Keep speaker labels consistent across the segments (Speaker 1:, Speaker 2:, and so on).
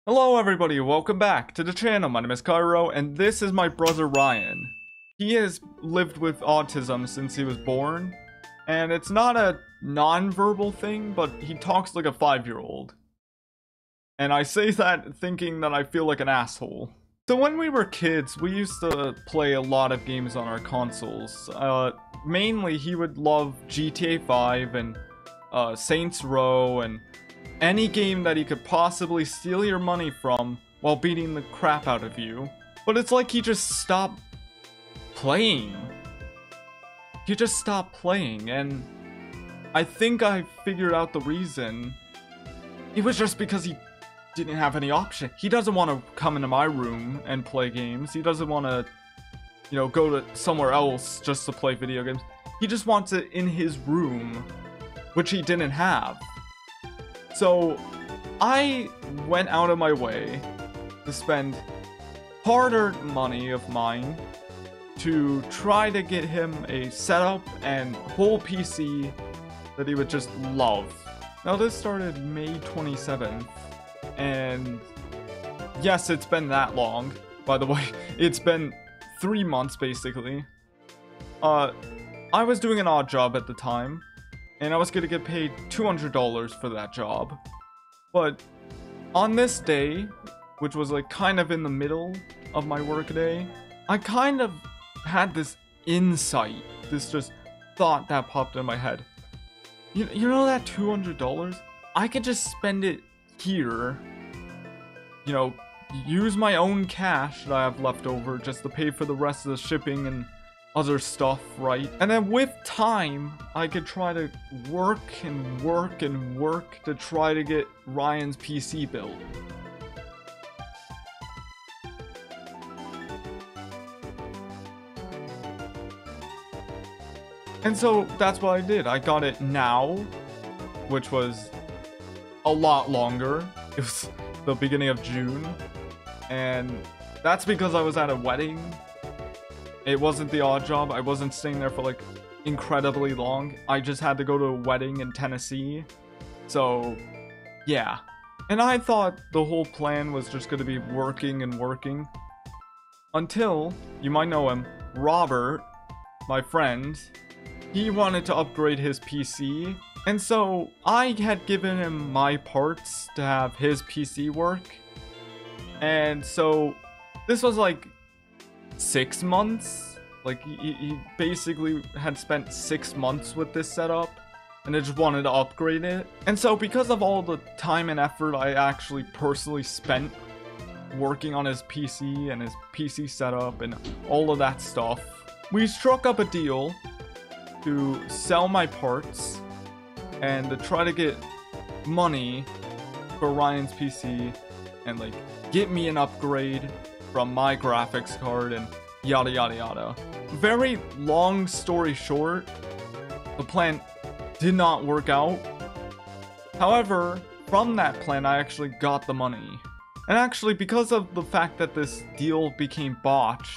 Speaker 1: Hello everybody, welcome back to the channel. My name is Cairo and this is my brother Ryan. He has lived with autism since he was born, and it's not a non-verbal thing, but he talks like a 5-year-old. And I say that thinking that I feel like an asshole. So when we were kids, we used to play a lot of games on our consoles. Mainly he would love GTA 5 and Saints Row and any game that he could possibly steal your money from while beating the crap out of you. But it's like he just stopped playing. He just stopped playing, and I think I figured out the reason. It was just because he didn't have any option. He doesn't want to come into my room and play games. He doesn't want to, go to somewhere else just to play video games. He just wants it in his room, which he didn't have. So I went out of my way to spend hard-earned money of mine to try to get him a setup and whole PC that he would just love. Now this started May 27th, and yes, it's been that long. By the way, it's been 3 months basically. I was doing an odd job at the time, and I was gonna get paid $200 for that job. But on this day, which was like kind of in the middle of my workday, I kind of had this insight, this just thought that popped in my head. You know that $200? I could just spend it here, use my own cash that I have left over just to pay for the rest of the shipping and other stuff, right? And then with time, I could try to work and work and work to try to get Ryan's PC built. And so that's what I did. I got it now, which was a lot longer. It was the beginning of June, and that's because I was at a wedding. It wasn't the odd job. I wasn't staying there for like incredibly long. I just had to go to a wedding in Tennessee. So yeah. And I thought the whole plan was just going to be working and working. Until, you might know him, Robert, my friend, he wanted to upgrade his PC. And so I had given him my parts to have his PC work. And so this was like 6 months. Like he basically had spent 6 months with this setup, and I just wanted to upgrade it. And so because of all the time and effort I actually personally spent working on his PC and his PC setup and all of that stuff, we struck up a deal to sell my parts and to try to get money for Ryan's PC and like get me an upgrade from my graphics card and yada yada yada. Very long story short, the plan did not work out. However, from that plan I actually got the money. And actually, because of the fact that this deal became botched,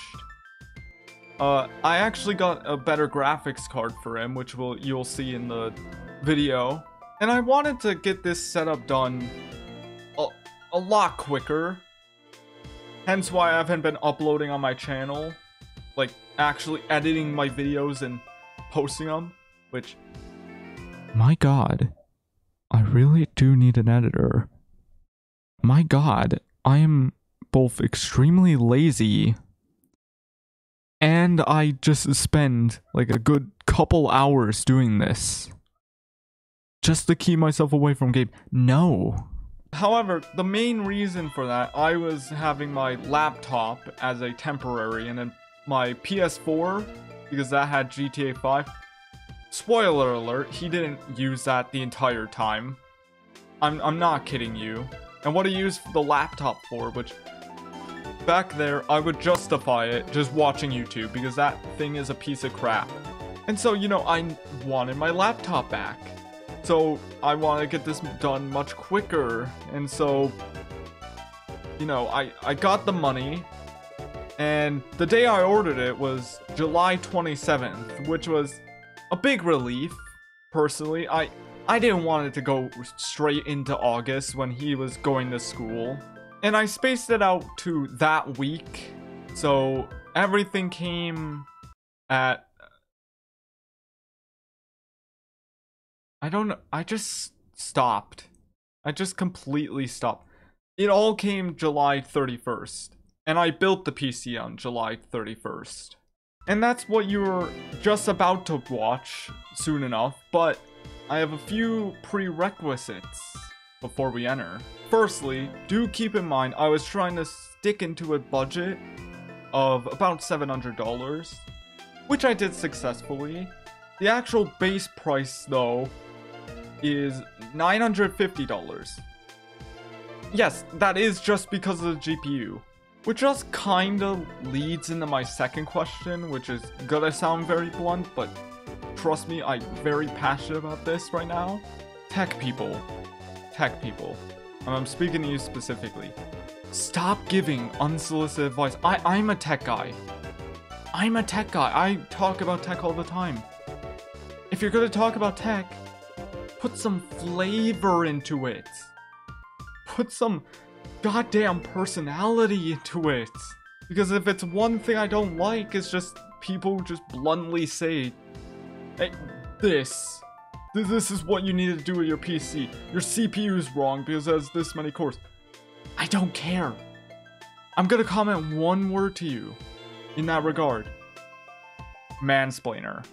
Speaker 1: I actually got a better graphics card for him, which you'll see in the video. And I wanted to get this setup done a lot quicker. Hence why I haven't been uploading on my channel, like actually editing my videos and posting them, which, my god, I really do need an editor. My god, I am both extremely lazy and I just spend like a good couple hours doing this just to keep myself away from game. No. However, the main reason for that, I was having my laptop as a temporary, and then my PS4, because that had GTA 5. Spoiler alert, he didn't use that the entire time. I'm not kidding you. And what he used the laptop for, which back there, I would justify it just watching YouTube, because that thing is a piece of crap. And so, I wanted my laptop back. So I want to get this done much quicker, and so, I got the money, and the day I ordered it was July 27th, which was a big relief, personally. I didn't want it to go straight into August when he was going to school. And I spaced it out to that week. So everything came at... I don't know. I just stopped. I just completely stopped. It all came July 31st. And I built the PC on July 31st. And that's what you're just about to watch soon enough. But I have a few prerequisites before we enter. Firstly, do keep in mind I was trying to stick into a budget of about $700, which I did successfully. The actual base price though is $950. Yes, that is just because of the GPU, which just kinda leads into my second question, which is gonna sound very blunt, but trust me, I'm very passionate about this right now. Tech people, and I'm speaking to you specifically, stop giving unsolicited advice. I'm a tech guy. I talk about tech all the time. If you're gonna talk about tech, put some flavor into it. Put some goddamn personality into it. Because if it's one thing I don't like, it's just people just bluntly say, hey, this is what you need to do with your PC. Your CPU is wrong because it has this many cores. I don't care. I'm gonna comment one word to you in that regard. Mansplainer.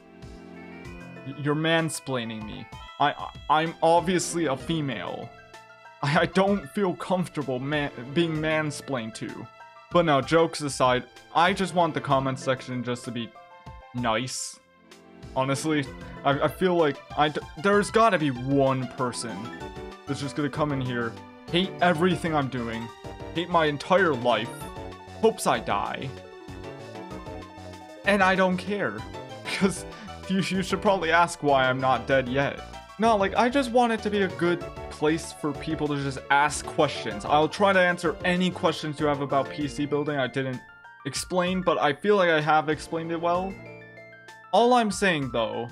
Speaker 1: You're mansplaining me. I'm obviously a female. I don't feel comfortable being mansplained to. But no, jokes aside, I just want the comment section just to be nice. Honestly, I feel like there's gotta be one person that's just gonna come in here, hate everything I'm doing, hate my entire life, hopes I die. And I don't care. Because you should probably ask why I'm not dead yet. No, like, I just want it to be a good place for people to just ask questions. I'll try to answer any questions you have about PC building I didn't explain, but I feel like I have explained it well. All I'm saying, though,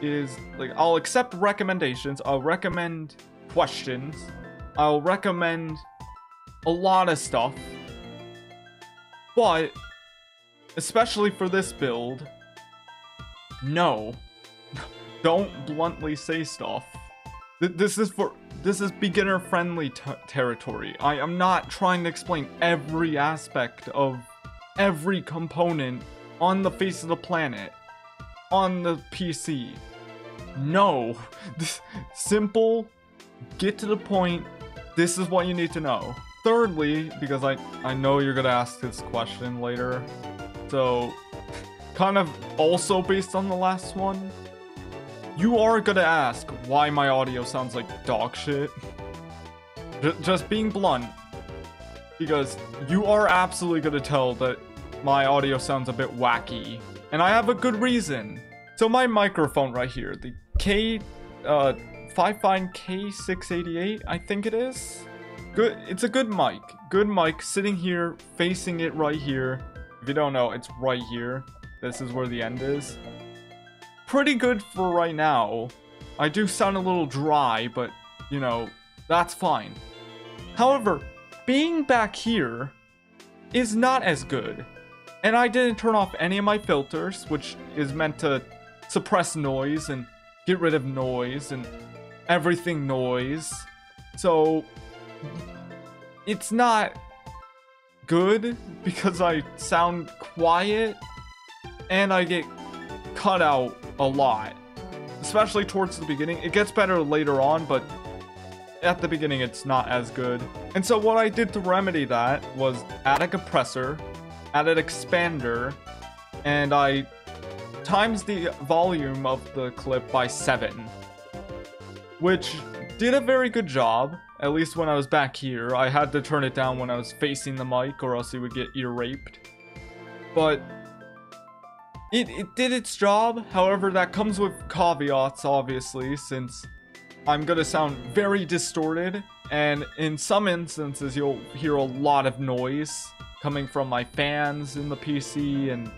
Speaker 1: is, like, I'll accept recommendations, I'll recommend questions, I'll recommend a lot of stuff, but, especially for this build, no. Don't bluntly say stuff. This is beginner-friendly territory. I am not trying to explain every aspect of every component on the face of the planet, on the PC. No. Simple, get to the point, this is what you need to know. Thirdly, because I know you're gonna ask this question later, so kind of also based on the last one, you are gonna ask why my audio sounds like dog shit. Just being blunt, because you are absolutely gonna tell that my audio sounds a bit wacky, and I have a good reason. So my microphone right here, the Fifine K688, I think it is. Good, it's a good mic, sitting here, facing it right here. If you don't know, it's right here. This is where the end is. Pretty good for right now. I do sound a little dry, but, you know, that's fine. However, being back here is not as good. And I didn't turn off any of my filters, which is meant to suppress noise and get rid of noise and everything noise. So, it's not good because I sound quiet and I get cut out a lot, especially towards the beginning. It gets better later on, but at the beginning it's not as good. And so what I did to remedy that was add a compressor, add an expander, and I times the volume of the clip by 7, which did a very good job. At least when I was back here. I had to turn it down when I was facing the mic, or else it would get ear raped. But it did its job. However, that comes with caveats, obviously, since I'm gonna sound very distorted, and in some instances you'll hear a lot of noise coming from my fans in the PC and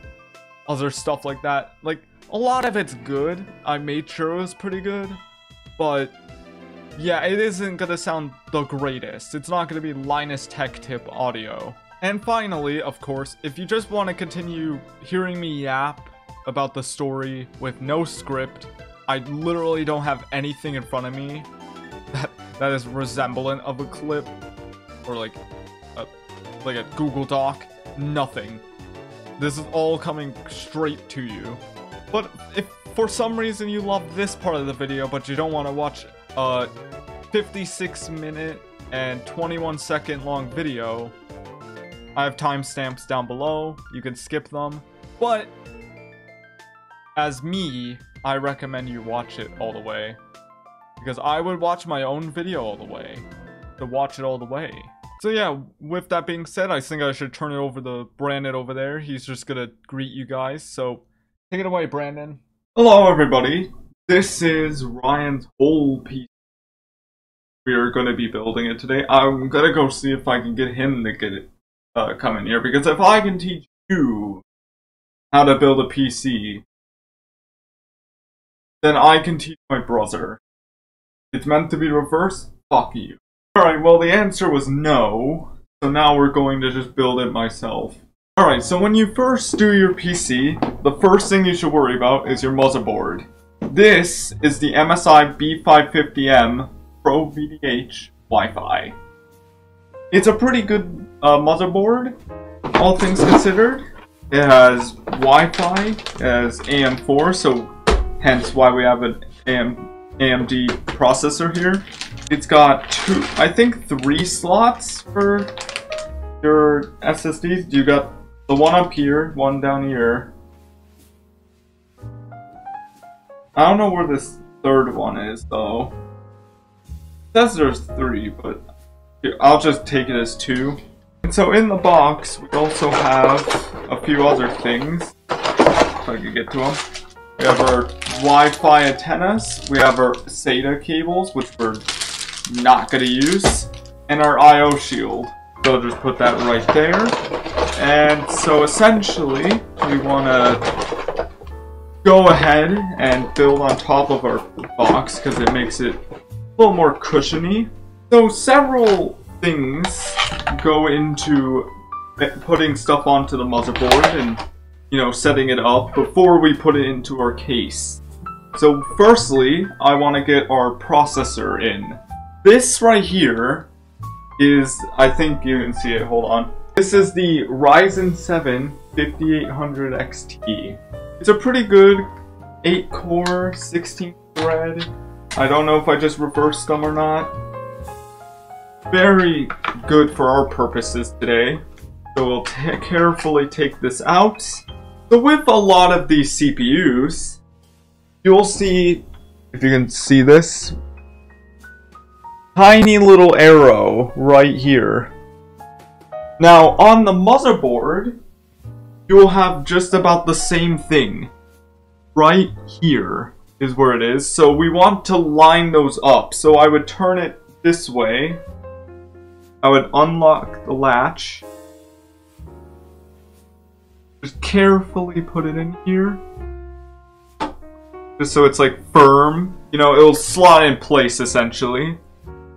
Speaker 1: other stuff like that. Like, a lot of it's good. I made sure it was pretty good, but yeah, it isn't gonna sound the greatest. It's not gonna be Linus Tech Tip audio. And finally, of course, if you just want to continue hearing me yap about the story with no script, I literally don't have anything in front of me that is resemblant of a clip or like a Google Doc. Nothing. This is all coming straight to you. But if for some reason you love this part of the video but you don't want to watch a 56-minute and 21-second long video, I have timestamps down below. You can skip them. But as me, I recommend you watch it all the way, because I would watch my own video all the way to watch it all the way. So yeah, with that being said, I think I should turn it over to Brandon over there. He's just gonna greet you guys. So take it away, Brandon. Hello, everybody. This is Ryan's whole piece. We are going to be building it today. I'm gonna go see if I can get him to get it come in here, because if I can teach you how to build a PC, then I can teach my brother. It's meant to be reversed? Fuck you. Alright, well the answer was no, so now we're going to just build it myself. Alright, so when you first do your PC, the first thing you should worry about is your motherboard. This is the MSI B550M Pro VDH Wi-Fi. It's a pretty good motherboard, all things considered. It has Wi-Fi, it has AM4, so hence why we have an AMD processor here. It's got I think 3 slots for your SSDs. You got the one up here, one down here. I don't know where this third one is though. It says there's 3, but I'll just take it as 2. And so in the box, we also have a few other things, if I could get to them. We have our Wi-Fi antennas, we have our SATA cables, which we're not going to use, and our I/O shield. So I'll just put that right there. And so essentially, we want to go ahead and build on top of our box, because it makes it a little more cushiony. So several things go into putting stuff onto the motherboard and, you know, setting it up before we put it into our case. So firstly, I want to get our processor in. This right here is, I think you can see it, hold on. This is the Ryzen 7 5800 XT. It's a pretty good 8-core, 16-thread. I don't know if I just reversed them or not. Very good for our purposes today. So we'll carefully take this out. So with a lot of these CPUs, you'll see, if you can see this, tiny little arrow right here. Now on the motherboard, you'll have just about the same thing. Right here is where it is. So we want to line those up. So I would turn it this way. I would unlock the latch. Just carefully put it in here. Just so it's like firm. You know, it'll slot in place essentially.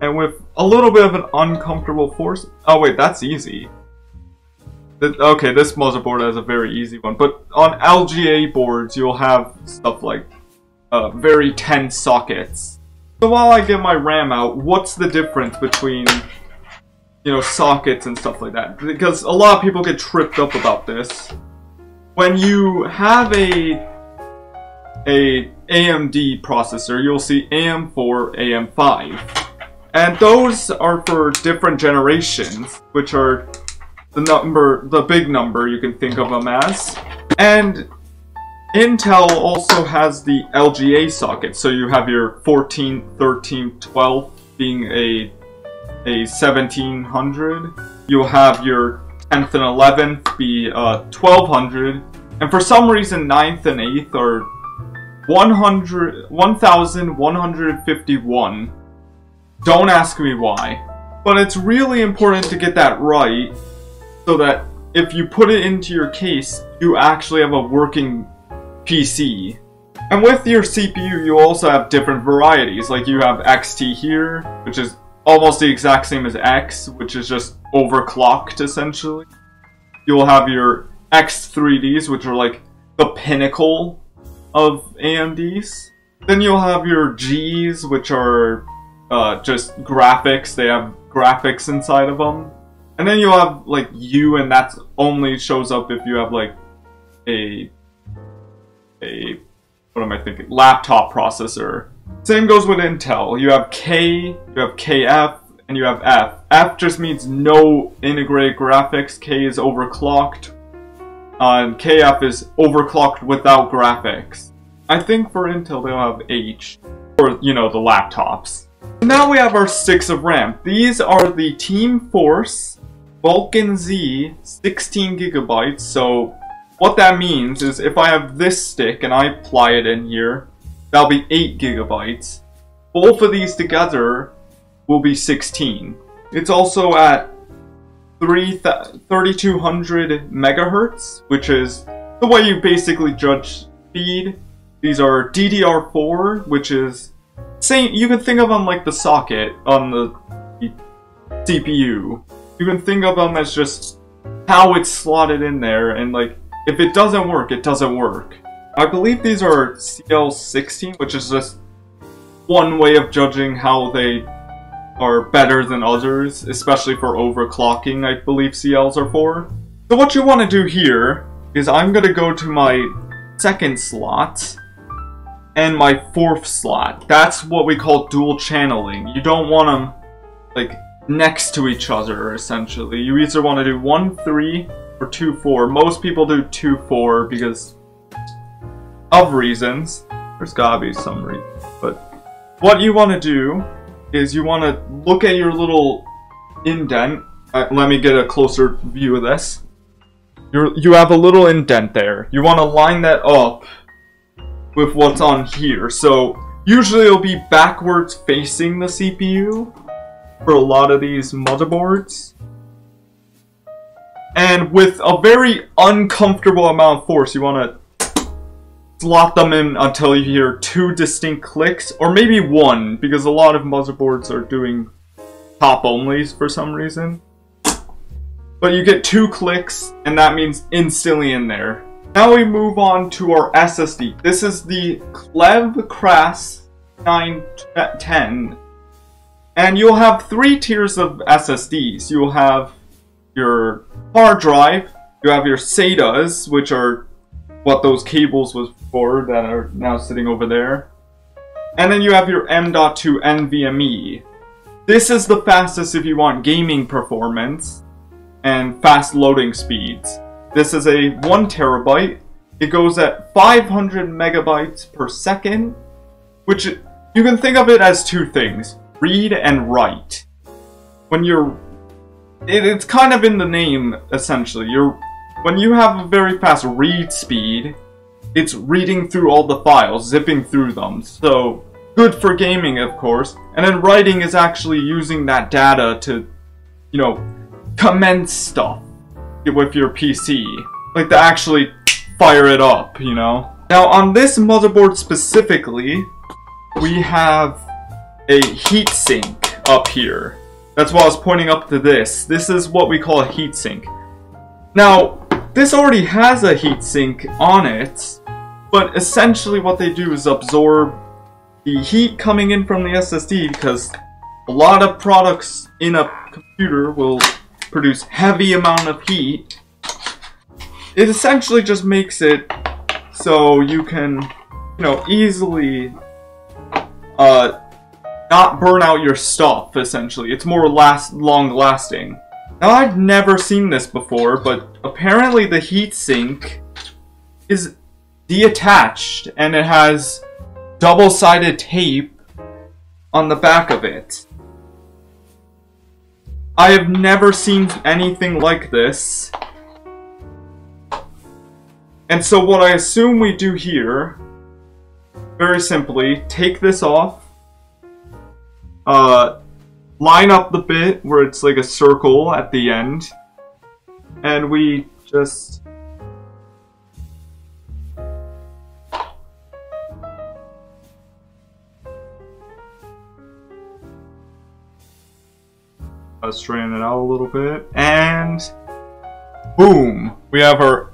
Speaker 1: And with a little bit of an uncomfortable force. Oh wait, that's easy. Okay, this motherboard has a very easy one. But on LGA boards, you'll have stuff like very tense sockets. So while I get my RAM out, what's the difference between, you know, sockets and stuff like that? Because a lot of people get tripped up about this. When you have a AMD processor, you'll see AM4, AM5. And those are for different generations, which are the big number you can think of them as. And Intel also has the LGA socket, so you have your 14, 13, 12 being a 1700. You'll have your 10th and 11th be 1200, and for some reason 9th and 8th are 1151. Don't ask me why, but it's really important to get that right so that if you put it into your case, you actually have a working PC And with your CPU, you also have different varieties. Like you have XT here, which is almost the exact same as X, which is just overclocked essentially. You'll have your X3Ds, which are like the pinnacle of AMDs. Then you'll have your Gs, which are just graphics. They have graphics inside of them. And then you'll have like U, and that only shows up if you have like a what am I thinking? Laptop processor. Same goes with Intel. You have K, you have KF, and you have F. F just means no integrated graphics. K is overclocked. And KF is overclocked without graphics. I think for Intel they'll have H, or you know, the laptops. Now we have our sticks of RAM. These are the Team Force Vulcan Z 16 gigabytes. So what that means is if I have this stick and I ply it in here, that'll be 8 gigabytes. Both of these together will be 16. It's also at 3200 megahertz, which is the way you basically judge speed. These are DDR4, which is same. You can think of them like the socket on the CPU. You can think of them as just how it's slotted in there, and like if it doesn't work, it doesn't work. I believe these are CL16, which is just one way of judging how they are better than others, especially for overclocking, I believe CLs are for. So what you want to do here is I'm going to go to my second slot and my fourth slot. That's what we call dual channeling. You don't want them like next to each other, essentially. You either want to do 1-3 or 2-4. Most people do 2-4 because of reasons. There's gotta be some reason. But what you want to do is you want to look at your little indent. Let me get a closer view of this. You have a little indent there. You want to line that up with what's on here. So usually it'll be backwards facing the CPU for a lot of these motherboards. And with a very uncomfortable amount of force, you want to slot them in until you hear 2 distinct clicks, or maybe 1, because a lot of motherboards are doing top onlys for some reason. But you get 2 clicks, and that means instantly in there. Now we move on to our SSD. This is the Clev Cras 910. And you'll have 3 tiers of SSDs. You'll have your hard drive, you have your SATAs, which are what those cables was for that are now sitting over there. And then you have your M.2 NVMe. This is the fastest if you want gaming performance and fast loading speeds. This is a 1 terabyte. It goes at 500 megabytes per second, which you can think of it as 2 things, read and write. When you're it's kind of in the name, essentially. When you have a very fast read speed, it's reading through all the files, zipping through them. So, good for gaming, of course. And then writing is actually using that data to, you know, commence stuff with your PC. Like to actually fire it up, you know? Now, on this motherboard specifically, we have a heatsink up here. That's why I was pointing up to this. This is what we call a heatsink. Now, this already has a heatsink on it, but essentially what they do is absorb the heat coming in from the SSD, because a lot of products in a computer will produce heavy amount of heat. It essentially just makes it so you can, you know, easily not burn out your stuff, essentially. It's more long-lasting. Now, I've never seen this before, but apparently the heatsink is detached, and it has double-sided tape on the back of it. I have never seen anything like this. And so what I assume we do here, very simply, take this off, line up the bit where it's like a circle at the end, and we just gotta straighten it out a little bit. And boom! We have our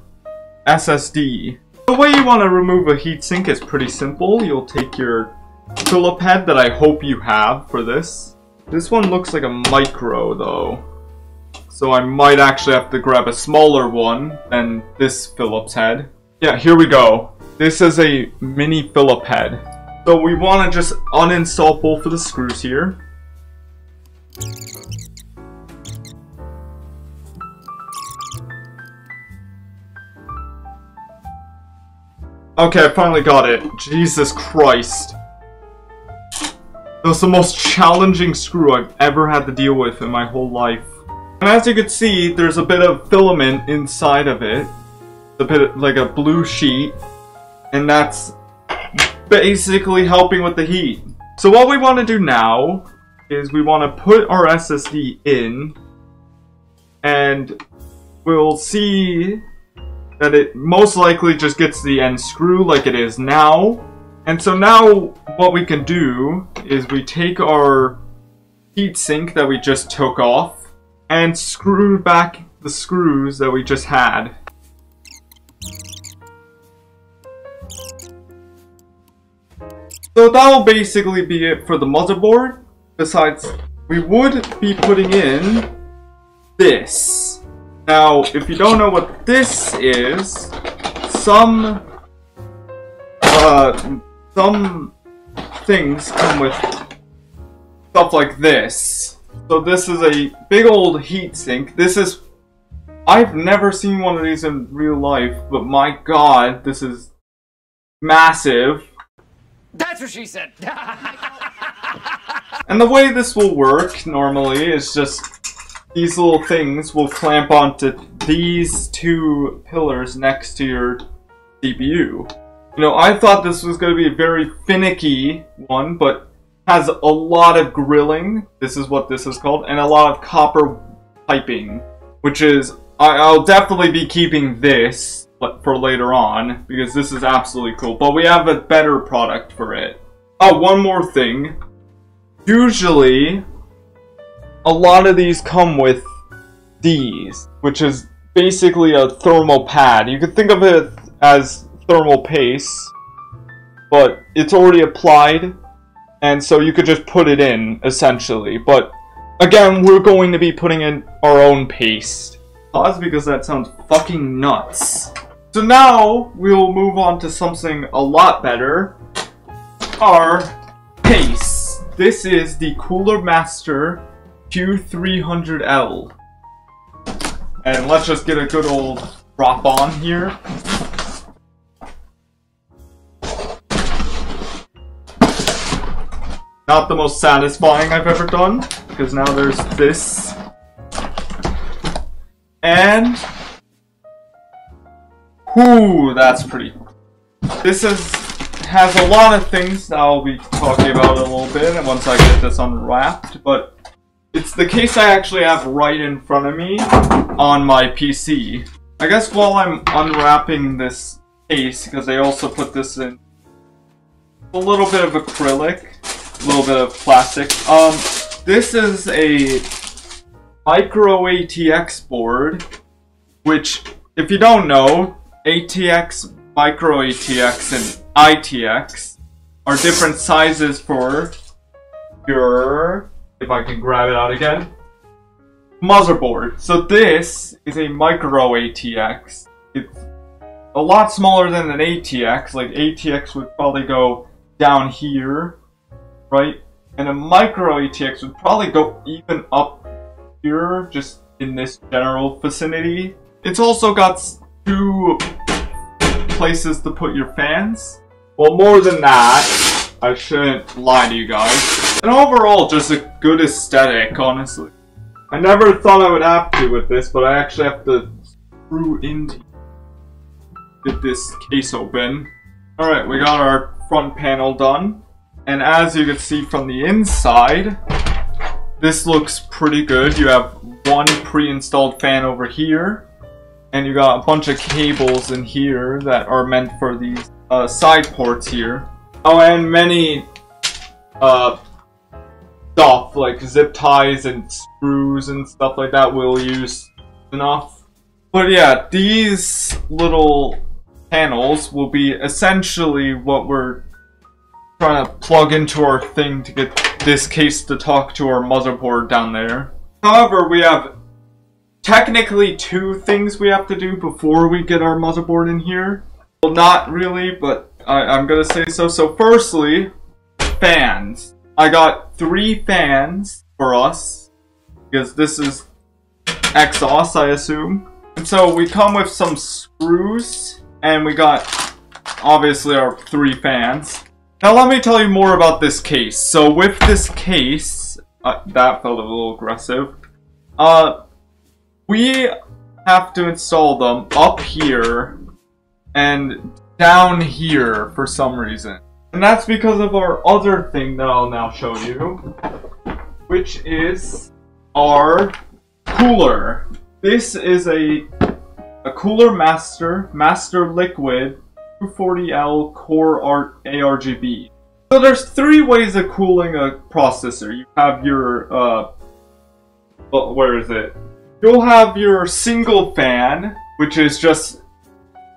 Speaker 1: SSD. The way you want to remove a heatsink is pretty simple. You'll take your Phillip head that I hope you have for this. This one looks like a micro though. So I might actually have to grab a smaller one than this Phillips head. Yeah, here we go. This is a mini Phillip head. So we want to just uninstall both of the screws here. Okay, I finally got it. Jesus Christ. That was the most challenging screw I've ever had to deal with in my whole life. And as you can see, there's a bit of filament inside of it. A bit like a blue sheet. And that's basically helping with the heat. So what we want to do now is we want to put our SSD in. And we'll see that it most likely just gets the end screw like it is now. And so now what we can do is we take our heatsink that we just took off and screw back the screws that we just had. So that'll basically be it for the motherboard. Besides, we would be putting in this. Now, if you don't know what this is, some things come with stuff like this. So this is a big old heatsink. I've never seen one of these in real life, but my god, this is massive.
Speaker 2: That's what she said.
Speaker 1: And the way this will work normally is just these little things will clamp onto these two pillars next to your CPU. You know, I thought this was going to be a very finicky one, but has a lot of grilling. This is what this is called, and a lot of copper piping, which is, I'll definitely be keeping this for later on, because this is absolutely cool, but we have a better product for it. Oh, one more thing. Usually, a lot of these come with these, which is basically a thermal pad. You could think of it as thermal paste, but it's already applied, and so you could just put it in, essentially. But again, we're going to be putting in our own paste. Pause because that sounds fucking nuts. So now, we'll move on to something a lot better. Our paste. This is the Cooler Master Q300L. And let's just get a good old drop on here. Not the most satisfying I've ever done, because now there's this. And whoo, that's pretty. This has a lot of things that I'll be talking about in a little bit, and once I get this unwrapped, but it's the case I actually have right in front of me on my PC. I guess while I'm unwrapping this case, because they also put this in a little bit of acrylic, a little bit of plastic. This is a micro ATX board, which, if you don't know, ATX, micro ATX, and ITX are different sizes for your, if I can grab it out again, motherboard. So this is a micro ATX. It's a lot smaller than an ATX. Like ATX would probably go down here, right? And a micro ATX would probably go even up here, just in this general vicinity. It's also got two places to put your fans. Well, more than that, I shouldn't lie to you guys. And overall, just a good aesthetic, honestly. I never thought I would have to with this, but I actually have to screw into get this case open. Alright, we got our front panel done. And as you can see from the inside, this looks pretty good. You have one pre-installed fan over here, and you got a bunch of cables in here that are meant for these side ports here. Oh, and many stuff like zip ties and screws and stuff like that we'll use enough. But yeah, these little panels will be essentially what we're trying to plug into our thing to get this case to talk to our motherboard down there. However, we have technically 2 things we have to do before we get our motherboard in here. Well, not really, but I'm gonna say so. So firstly, fans. I got 3 fans for us, because this is exhaust, I assume. And so we come with some screws, and we got, obviously, our 3 fans. Now let me tell you more about this case. So with this case, that felt a little aggressive. We have to install them up here and down here for some reason. And that's because of our other thing that I'll now show you, which is our cooler. This is a Cooler Master Liquid 240L Core ARGB. So there's 3 ways of cooling a processor. You have your, where is it? You'll have your single fan, which is just,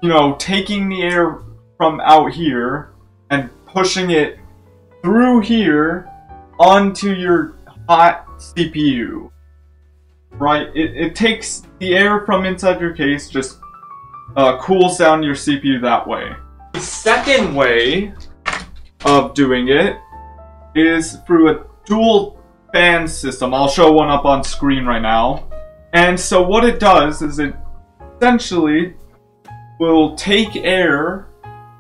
Speaker 1: you know, taking the air from out here and pushing it through here onto your hot CPU. Right? It takes the air from inside your case, just cools down your CPU that way. The second way of doing it is through a dual fan system. I'll show one up on screen right now. And so what it does is it essentially will take air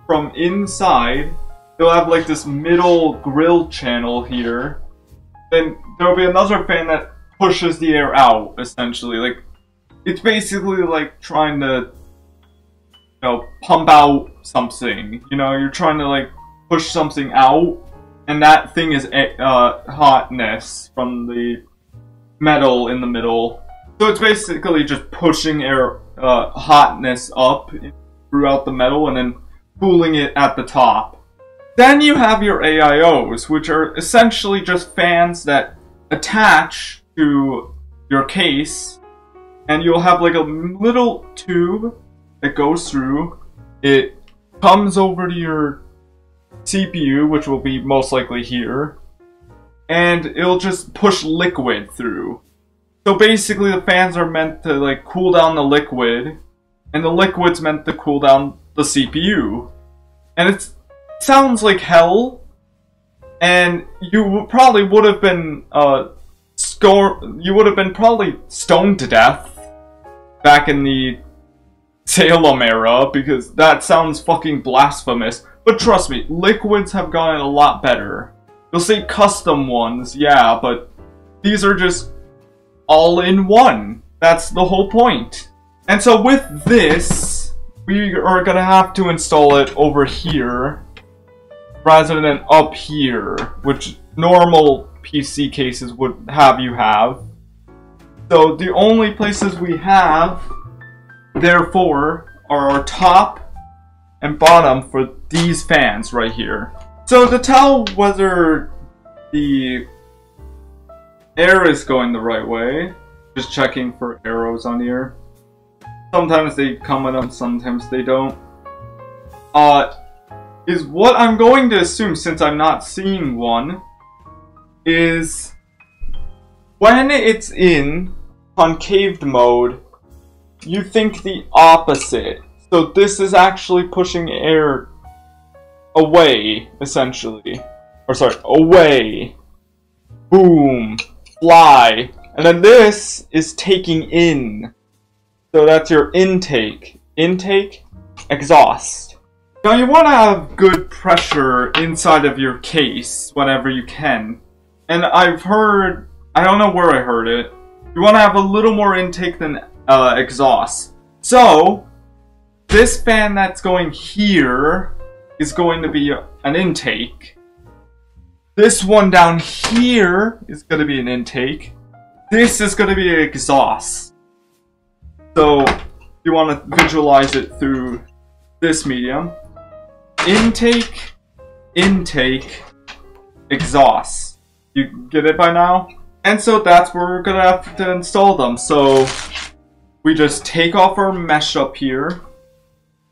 Speaker 1: from inside. It'll have like this middle grill channel here. Then there'll be another fan that pushes the air out, essentially. Like, it's basically like trying to, you know, pump out something. You know, you're trying to like push something out, and that thing is hotness from the metal in the middle. So it's basically just pushing air hotness up throughout the metal and then cooling it at the top. Then you have your AIOs, which are essentially just fans that attach to your case, and you'll have like a little tube that goes through. It comes over to your CPU, which will be most likely here, and it'll just push liquid through. So basically the fans are meant to like cool down the liquid, and the liquid's meant to cool down the CPU. And it sounds like hell, and you probably would have been probably stoned to death back in the Salem era, because that sounds fucking blasphemous. But trust me, liquids have gotten a lot better. You'll see custom ones, yeah, but these are just all in one. That's the whole point. And so with this, we are gonna have to install it over here rather than up here, which normal PC cases would have you have. So the only places we have, therefore, are our top and bottom for these fans right here. So to tell whether the air is going the right way, just checking for arrows on here. Sometimes they come with them, sometimes they don't. Is what I'm going to assume, since I'm not seeing one, is when it's in concaved mode, you think the opposite. So this is actually pushing air away, essentially. Or sorry, away. Boom. Fly. And then this is taking in. So that's your intake. Intake, exhaust. Now you want to have good pressure inside of your case whenever you can. And I've heard, I don't know where I heard it, you want to have a little more intake than exhaust. So, this fan that's going here is going to be an intake. This one down here is going to be an intake. This is going to be an exhaust. So, you want to visualize it through this medium. Intake, intake, exhaust. You get it by now? And so that's where we're gonna have to install them. So we just take off our mesh up here,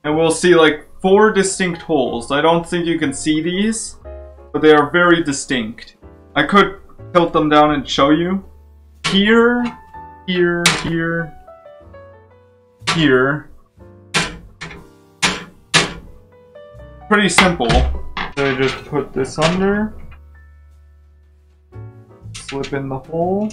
Speaker 1: and we'll see like 4 distinct holes. I don't think you can see these, but they are very distinct. I could tilt them down and show you. Here, here, here, here. Pretty simple. So I just put this under, slip in the hole.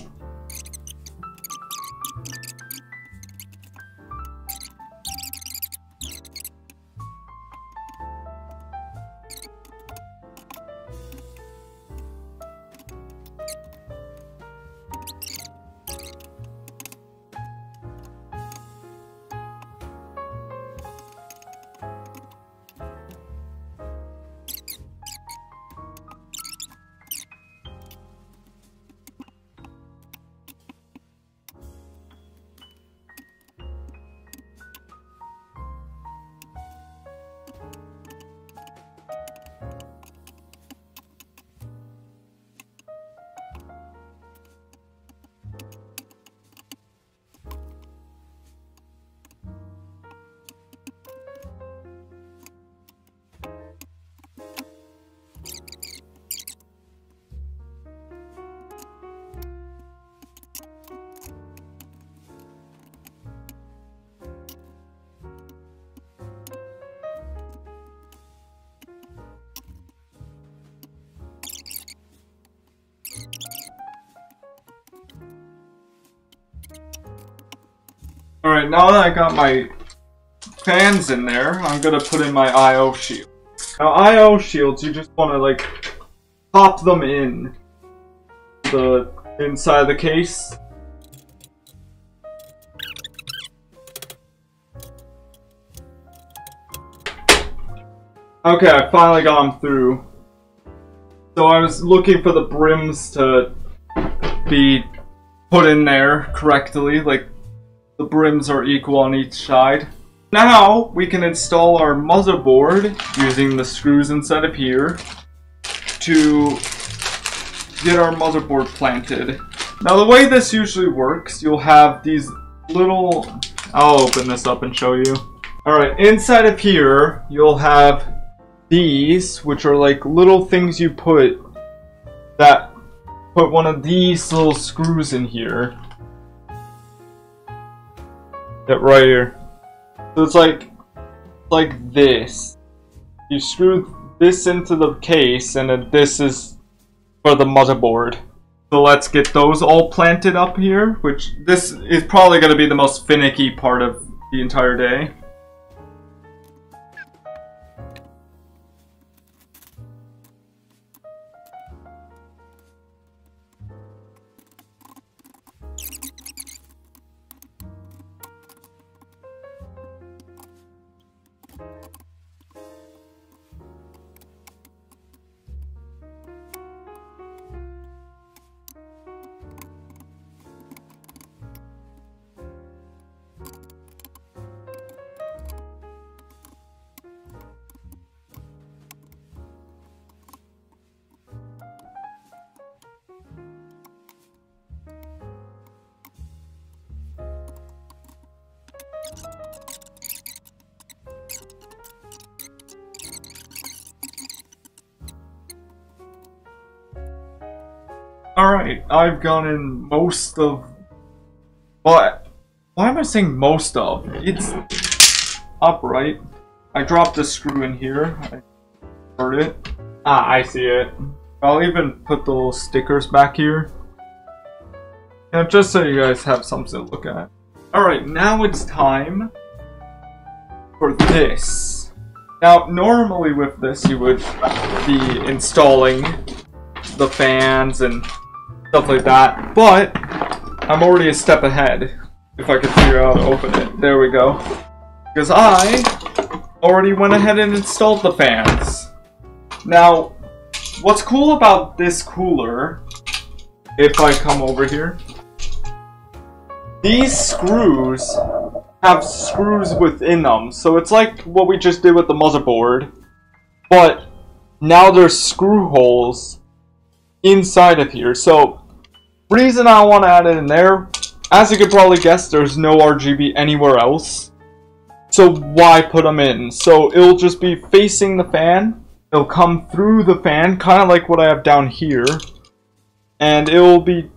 Speaker 1: Alright, now that I got my fans in there, I'm gonna put in my I/O shield. Now I/O shields, you just wanna like pop them in the inside of the case. Okay, I finally got them through. So I was looking for the brims to be put in there correctly, like the brims are equal on each side. Now we can install our motherboard using the screws inside of here to get our motherboard planted. Now the way this usually works, you'll have these little... I'll open this up and show you. Alright, inside of here you'll have these, which are like little things you put one of these little screws in here. That right here. So it's like this. You screw this into the case, and then this is for the motherboard. So let's get those all planted up here, which this is probably going to be the most finicky part of the entire day. Alright, I've gone in most of... But why am I saying most of? It's upright. I dropped a screw in here. I heard it. Ah, I see it. I'll even put the little stickers back here. Yeah, just so you guys have something to look at. Alright, now it's time for this. Now, normally with this you would be installing the fans and stuff like that, but I'm already a step ahead. If I could figure out how to open it. There we go. Because I already went ahead and installed the fans. Now, what's cool about this cooler, if I come over here, these screws have screws within them. So it's like what we just did with the motherboard, but now there's screw holes inside of here. So, reason I want to add it in there, as you could probably guess, there's no RGB anywhere else. So why put them in? So it'll just be facing the fan. It'll come through the fan, kind of like what I have down here. And it will be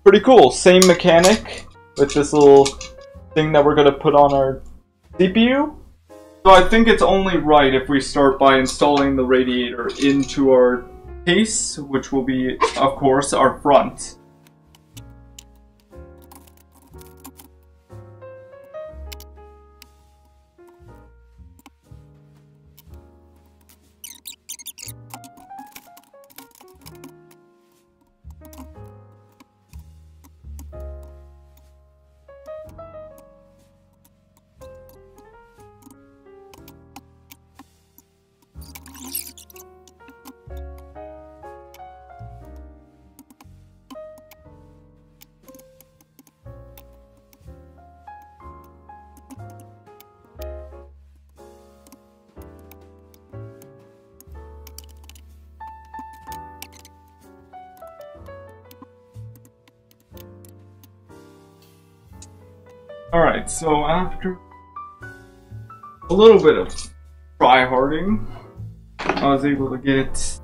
Speaker 1: pretty cool. Same mechanic with this little thing that we're going to put on our CPU. So I think it's only right if we start by installing the radiator into our case, which will be, of course, our front. Alright, so after a little bit of try-harding, I was able to get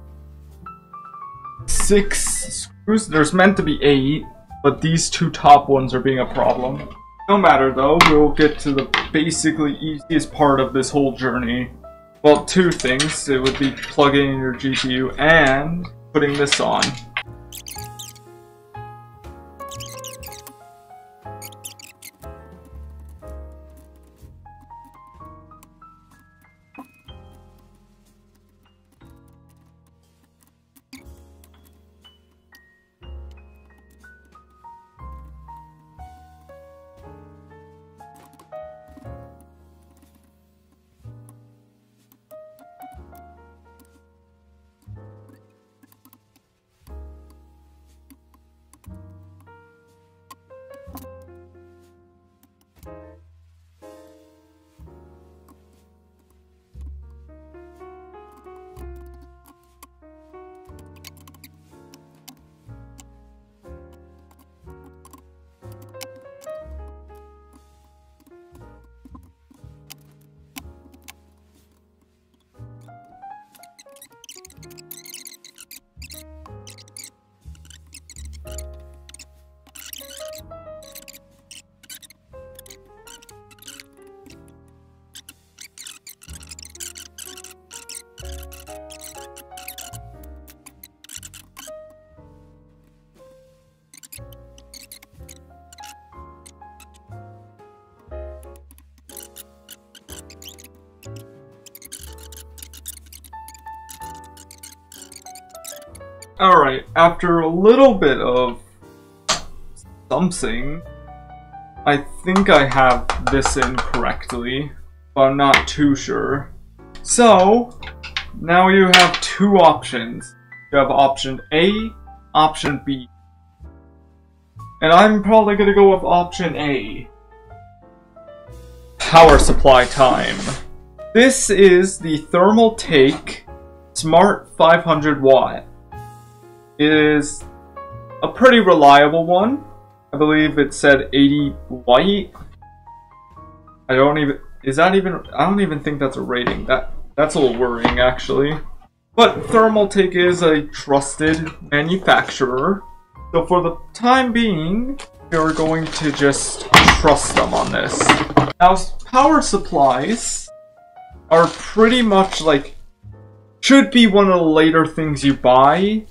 Speaker 1: 6 screws. There's meant to be 8, but these 2 top ones are being a problem. No matter though, we'll get to the basically easiest part of this whole journey. Well, 2 things. It would be plugging in your GPU and putting this on. Alright, after a little bit of something, I think I have this in correctly, but I'm not too sure. So, now you have 2 options. You have option A, option B. And I'm probably gonna go with option A. Power supply time. This is the Thermaltake Smart 500 Watt. It is a pretty reliable one. I believe it said 80 white. I don't even think that's a rating. That's a little worrying actually. But Thermaltake is a trusted manufacturer. So for the time being, we're going to just trust them on this. Now, power supplies are pretty much like, should be one of the later things you buy,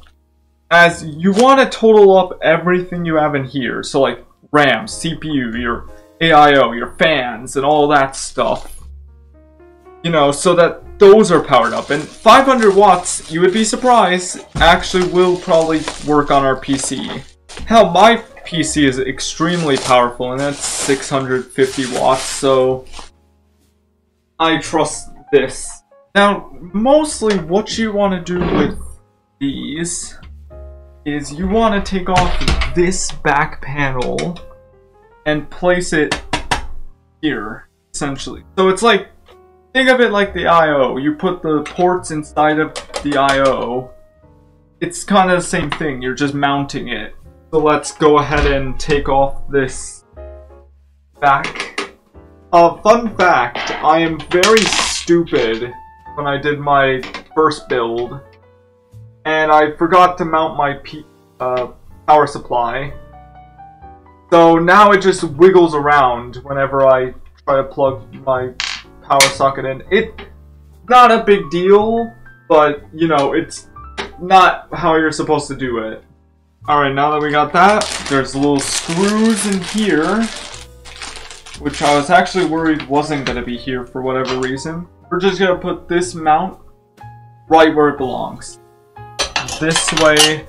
Speaker 1: as you want to total up everything you have in here. So like RAM, CPU, your AIO, your fans, and all that stuff. You know, so that those are powered up. And 500 watts, you would be surprised, actually will probably work on our PC. Hell, my PC is extremely powerful, and that's 650 watts, so I trust this. Now, mostly what you want to do with these is you want to take off this back panel and place it here, essentially. So it's like, think of it like the I/O. You put the ports inside of the I/O, it's kind of the same thing. You're just mounting it. So let's go ahead and take off this back. Fun fact, I am very stupid when I did my first build, and I forgot to mount my power supply. So now it just wiggles around whenever I try to plug my power socket in. It's not a big deal, but you know, it's not how you're supposed to do it. Alright, now that we got that, there's little screws in here, which I was actually worried wasn't going to be here for whatever reason. We're just going to put this mount right where it belongs. This way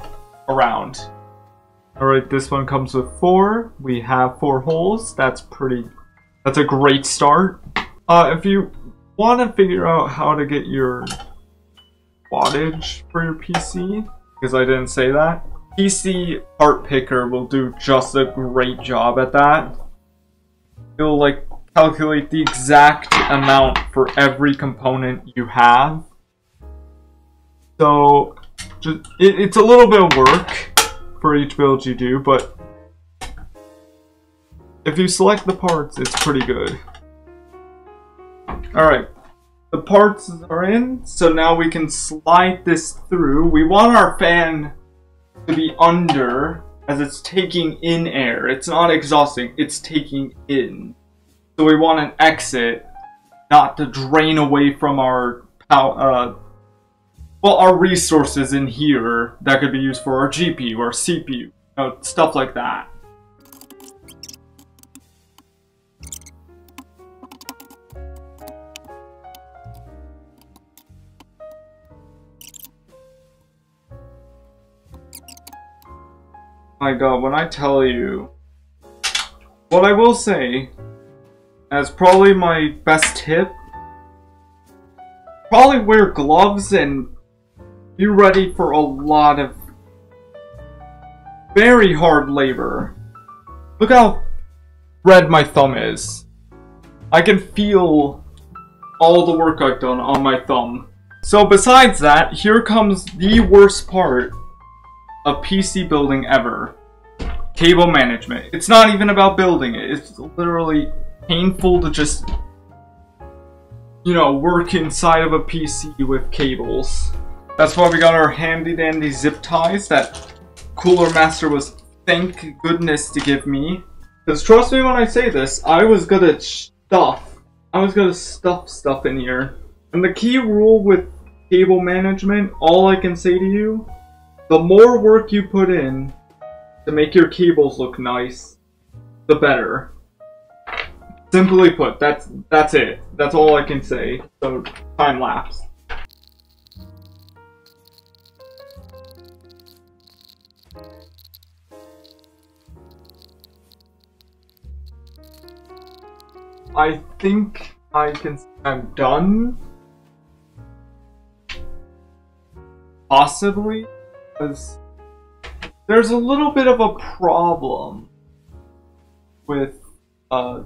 Speaker 1: around. Alright, this one comes with 4. We have 4 holes. That's a great start. If you want to figure out how to get your wattage for your PC, because I didn't say that, PC Part Picker will do just a great job at that. It'll like calculate the exact amount for every component you have. So it's a little bit of work for each build you do, but if you select the parts, it's pretty good. Alright, the parts are in, so now we can slide this through. We want our fan to be under, as it's taking in air. It's not exhausting, it's taking in. So we want an exit, not to drain away from our power, well, our resources in here that could be used for our GPU or CPU, you know, stuff like that. My god, when I tell you, what I will say, as probably my best tip, probably wear gloves and be ready for a lot of very hard labor. Look how red my thumb is. I can feel all the work I've done on my thumb. So besides that, here comes the worst part of PC building ever. Cable management. It's not even about building it. It's literally painful to just, you know, work inside of a PC with cables. That's why we got our handy dandy zip ties that Cooler Master was, thank goodness, to give me. Because trust me when I say this, I was gonna stuff stuff in here. And the key rule with cable management, all I can say to you, the more work you put in to make your cables look nice, the better. Simply put, that's it. That's all I can say. So, time lapse. I think I'm done. Possibly, because there's a little bit of a problem with the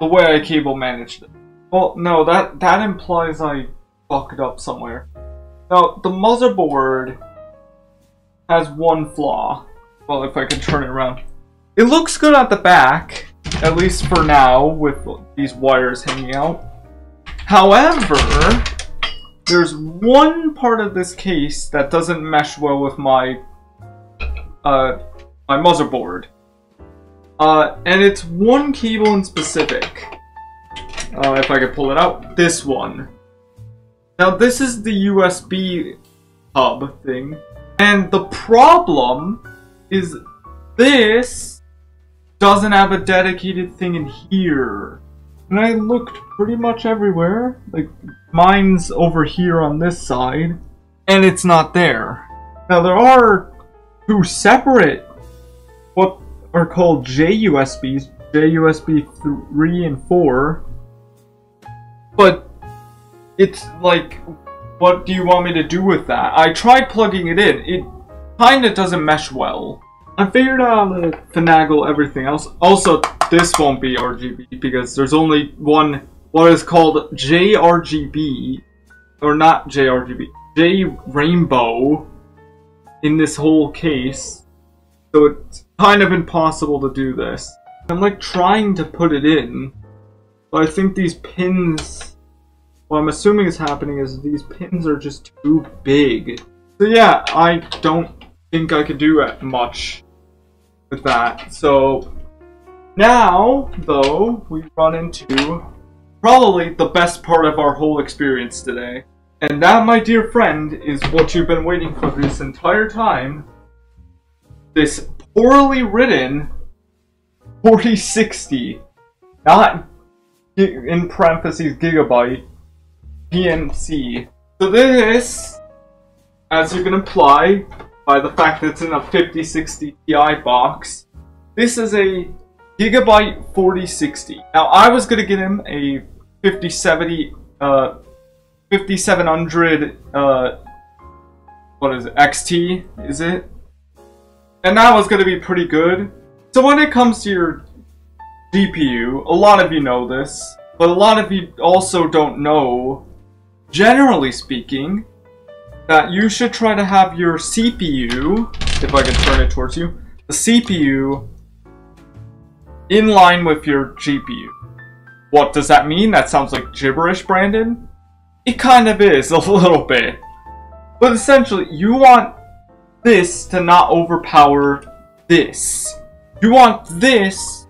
Speaker 1: way I cable managed it. Well, no, that implies I fucked up somewhere. Now, the motherboard has one flaw. Well, if I can turn it around. It looks good at the back, at least for now, with these wires hanging out. However, there's one part of this case that doesn't mesh well with my my motherboard. And it's one cable in specific. If I could pull it out, this one. Now this is the USB hub thing, and the problem is this doesn't have a dedicated thing in here. And I looked pretty much everywhere, like mine's over here on this side, and it's not there. Now there are two separate, what are called JUSBs, JUSB 3 and 4, but it's like, what do you want me to do with that? I tried plugging it in, it kinda doesn't mesh well. I figured out how to finagle everything else. Also, this won't be RGB because there's only one, what is called JRGB, or not JRGB, J Rainbow in this whole case. So it's kind of impossible to do this. I'm like trying to put it in, but I think these pins, what I'm assuming is happening is these pins are just too big. So yeah, I don't think I could do much with that. So now, though, we run into probably the best part of our whole experience today. And that, my dear friend, is what you've been waiting for this entire time. This poorly written 4060, not in parentheses gigabyte, PNC. So this, as you can imply by the fact that it's in a 5060 Ti box, this is a Gigabyte 4060. Now I was gonna get him a 5700 what is it, XT, is it? And that was gonna be pretty good. So when it comes to your GPU, a lot of you know this, but a lot of you also don't know, generally speaking, that you should try to have your CPU, if I can turn it towards you, the CPU in line with your GPU. What does that mean? That sounds like gibberish, Brandon? It kind of is, a little bit. But essentially, you want this to not overpower this. You want this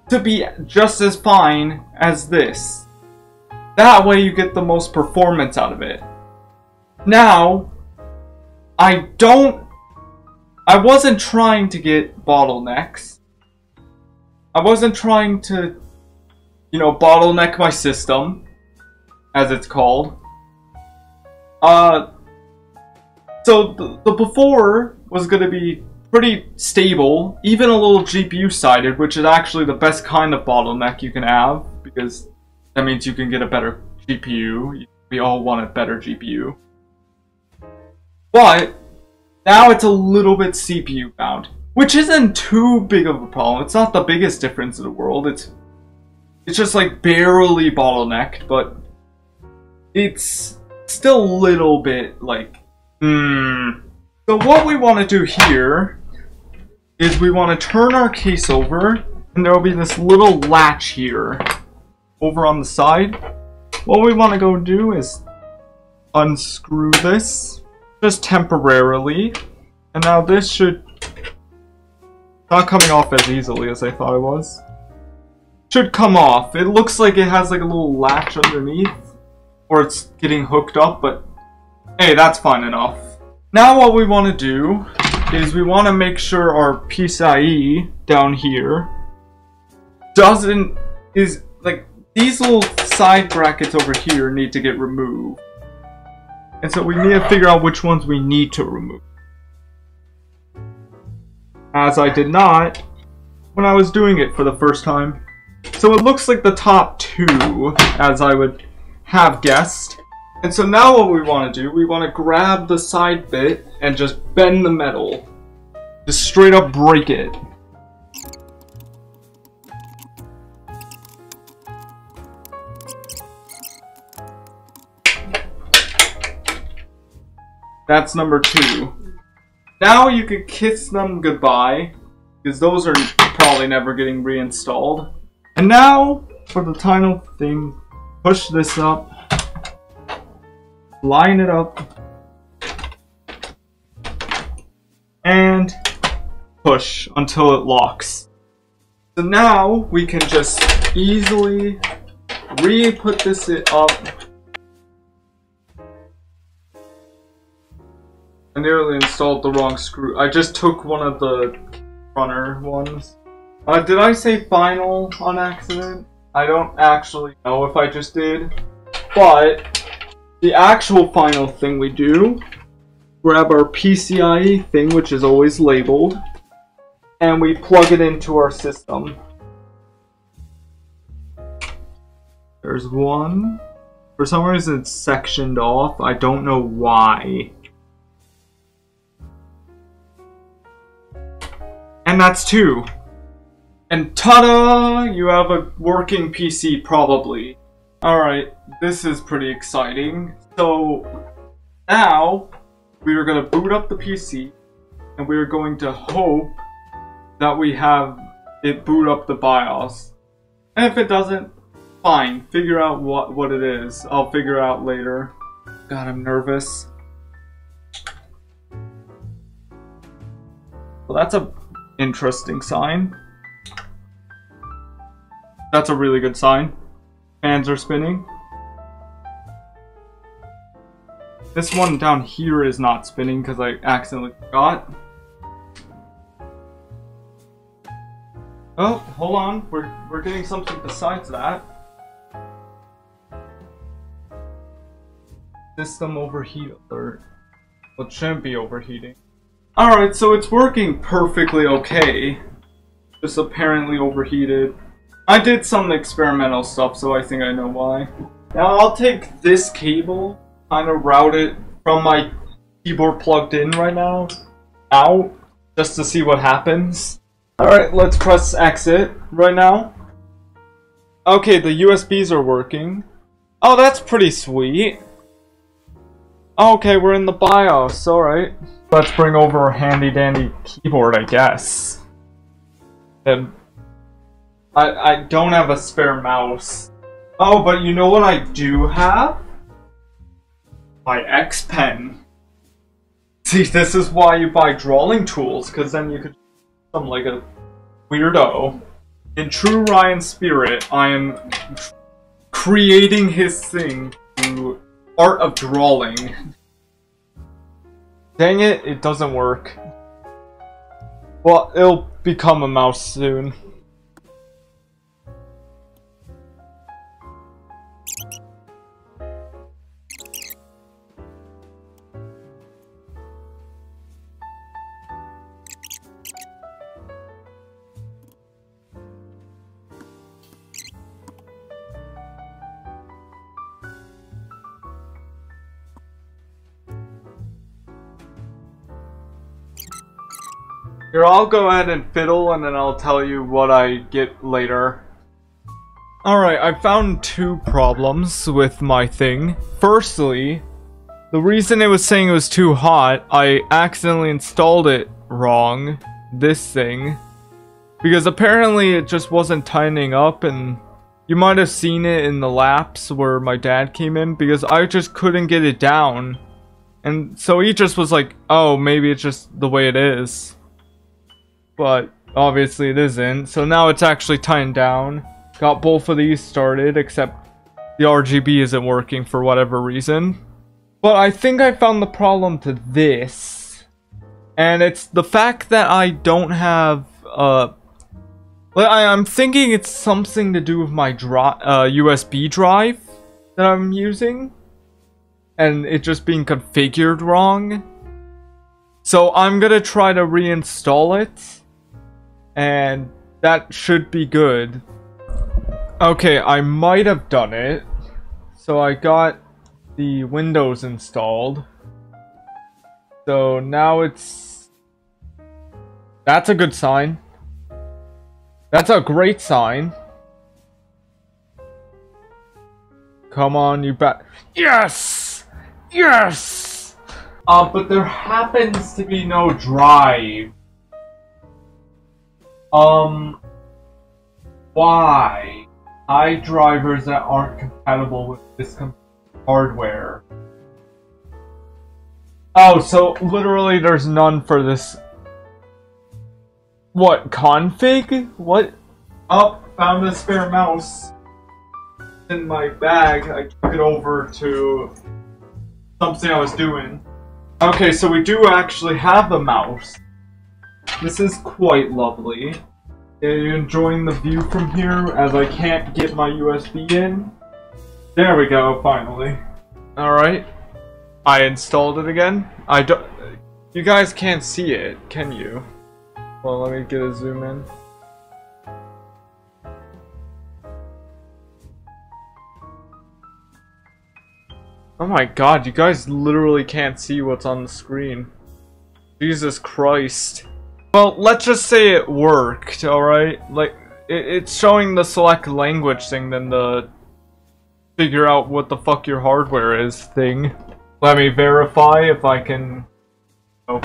Speaker 1: to be just as fine as this. That way you get the most performance out of it. Now, I wasn't trying to get bottlenecks. I wasn't trying to, you know, bottleneck my system, as it's called. So the before was going to be pretty stable, even a little GPU-sided, which is actually the best kind of bottleneck you can have, because that means you can get a better GPU. We all want a better GPU. But now it's a little bit CPU bound, which isn't too big of a problem. It's not the biggest difference in the world. It's just like barely bottlenecked, but it's still a little bit like, So what we want to do here is we want to turn our case over, and there will be this little latch here over on the side. What we want to go do is unscrew this just temporarily, and now this should not coming off as easily as I thought it was. Should come off. It looks like it has like a little latch underneath, or it's getting hooked up, but hey, that's fine enough. Now what we want to do is we want to make sure our PCIe down here is like these little side brackets over here need to get removed. And so we need to figure out which ones we need to remove. As I did not when I was doing it for the first time. So it looks like the top two, as I would have guessed. And so now what we want to do, we want to grab the side bit and just bend the metal. Just straight up break it. That's number 2. Now you can kiss them goodbye, because those are probably never getting reinstalled. And now, for the final thing, push this up, line it up, and push until it locks. So now we can just easily re-put this up. I nearly installed the wrong screw. I just took one of the runner ones. Did I say final on accident? I don't actually know if I just did. But the actual final thing we do, grab our PCIe thing, which is always labeled, and we plug it into our system. There's one. For some reason it's sectioned off. I don't know why. And that's 2. And ta-da! You have a working PC, probably. Alright, this is pretty exciting. So, now, we are going to boot up the PC. and we're going to hope that we have it boot up the BIOS. And if it doesn't, fine. Figure out what it is. I'll figure out later. God, I'm nervous. Well, that's a interesting sign. That's a really good sign. Fans are spinning. This one down here is not spinning because I accidentally forgot. Oh, hold on. We're getting something besides that. System overheat alert. Well, it shouldn't be overheating. Alright, so it's working perfectly okay. Just apparently overheated. I did some experimental stuff, so I think I know why. Now I'll take this cable, kind of route it from my keyboard plugged in right now, out, just to see what happens. Alright, let's press exit right now. Okay, the USBs are working. Oh, that's pretty sweet. Okay, we're in the BIOS, alright. Let's bring over our handy dandy keyboard, I guess. And I don't have a spare mouse. Oh, but you know what I do have? My X Pen. See, this is why you buy drawing tools, because then you could become like a weirdo. In true Ryan spirit, I am creating his thing through art of drawing. Dang it, it doesn't work. Well, it'll become a mouse soon. Here, I'll go ahead and fiddle and then I'll tell you what I get later. Alright, I found two problems with my thing. Firstly, the reason it was saying it was too hot, I accidentally installed it wrong, this thing. Because apparently it just wasn't tightening up, and you might have seen it in the lapse where my dad came in, because I just couldn't get it down. And so he just was like, oh, maybe it's just the way it is. But obviously it isn't, so now it's actually tightened down. Got both of these started, except the RGB isn't working for whatever reason. But I think I found the problem to this. And it's the fact that I don't have, I'm thinking it's something to do with my USB drive that I'm using. And it just being configured wrong. So I'm gonna try to reinstall it. And that should be good. Okay, I might have done it. So I got the Windows installed. So now it's... That's a good sign. That's a great sign. Come on, you bet. Yes! Yes! But there happens to be no drive. Why? Drivers that aren't compatible with this hardware. Oh, so literally there's none for this. What, config? What? Oh, found a spare mouse in my bag. I took it over to something I was doing. Okay, so we do actually have a mouse. This is quite lovely. Are you enjoying the view from here as I can't get my USB in? There we go, finally. Alright. I installed it again. You guys can't see it, can you? Well, let me get a zoom in. Oh my god, you guys literally can't see what's on the screen. Jesus Christ. Well, let's just say it worked, alright? Like, it's showing the select language thing than the figure out what the fuck your hardware is thing. Let me verify if I can... Oh.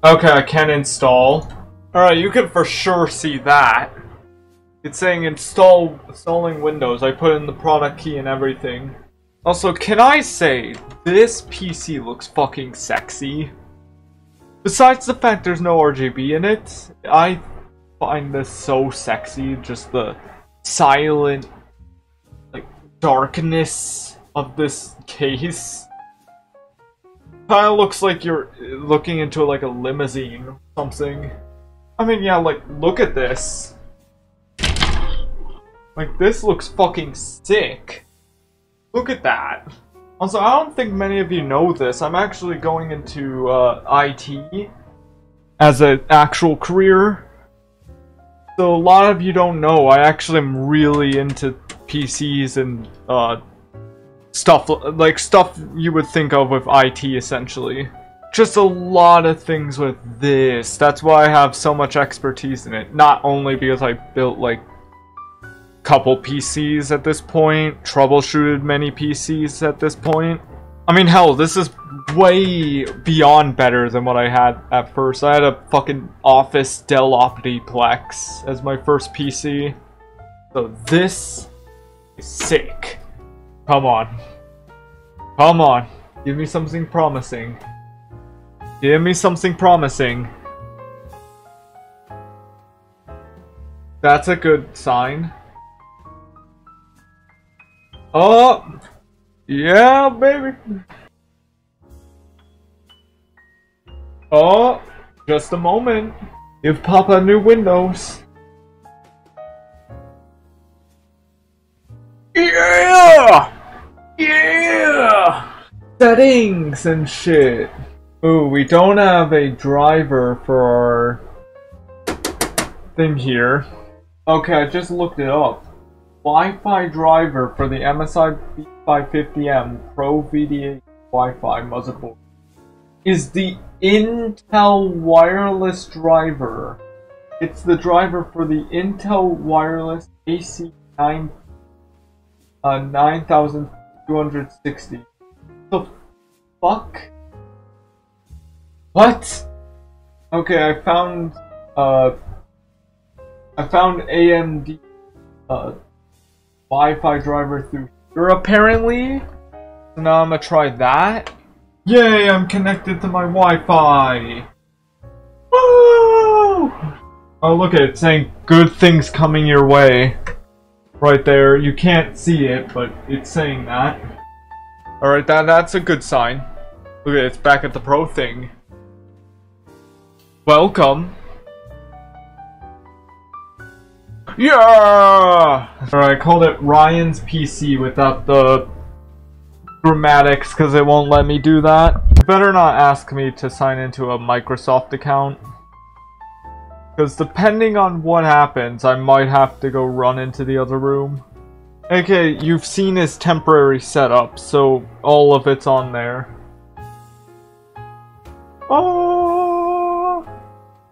Speaker 1: Okay, I can install. Alright, you can for sure see that. It's saying installing Windows. I put in the product key and everything. Also, can I say, this PC looks fucking sexy. Besides the fact there's no RGB in it, I find this so sexy. Just the silent, like, darkness of this case. Kinda looks like you're looking into like a limousine or something. I mean, yeah, like, look at this. Like, this looks fucking sick. Look at that. Also, I don't think many of you know this. I'm actually going into IT as an actual career. So a lot of you don't know, I actually am really into PCs and stuff you would think of with IT essentially. Just a lot of things with this. That's why I have so much expertise in it. Not only because I built like couple PCs at this point, troubleshooted many PCs at this point. I mean, hell, this is way beyond better than what I had at first. I had a fucking Office Dell Optiplex as my first PC. So this is sick. Come on. Come on. Give me something promising. Give me something promising. That's a good sign. Oh! Yeah, baby! Oh! Just a moment. Give Papa new Windows. Yeah! Yeah! Settings and shit. Ooh, we don't have a driver for our thing here. Okay, I just looked it up. Wi-Fi driver for the MSI B550M Pro VDA Wi-Fi motherboard is the Intel wireless driver. It's the driver for the Intel wireless AC9 9260. The fuck? What? Okay, I found AMD Wi-Fi driver through here apparently. So now I'm gonna try that. Yay, I'm connected to my Wi-Fi. Woo! Oh, look at it saying good things coming your way. Right there. You can't see it, but it's saying that. Alright, that's a good sign. Look at it, it's back at the Pro thing. Welcome. Yeah! Alright, I called it Ryan's PC without the grammatics because it won't let me do that. You better not ask me to sign into a Microsoft account. Because depending on what happens, I might have to go run into the other room. Okay, you've seen his temporary setup, so all of it's on there. Oh!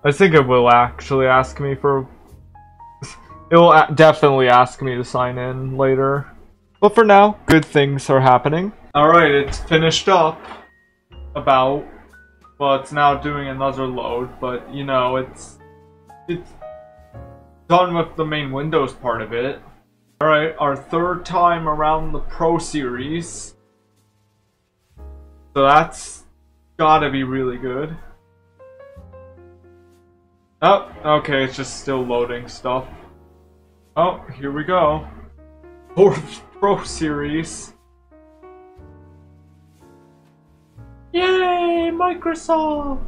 Speaker 1: I think it will actually ask me for... It will definitely ask me to sign in later. But for now, good things are happening. Alright, it's finished up. Well, it's now doing another load, but you know, it's done with the main Windows part of it. Alright, our third time around the Pro Series. So that's gotta be really good. Oh, okay, it's just still loading stuff. Oh, here we go. Fourth Pro Series. Yay, Microsoft!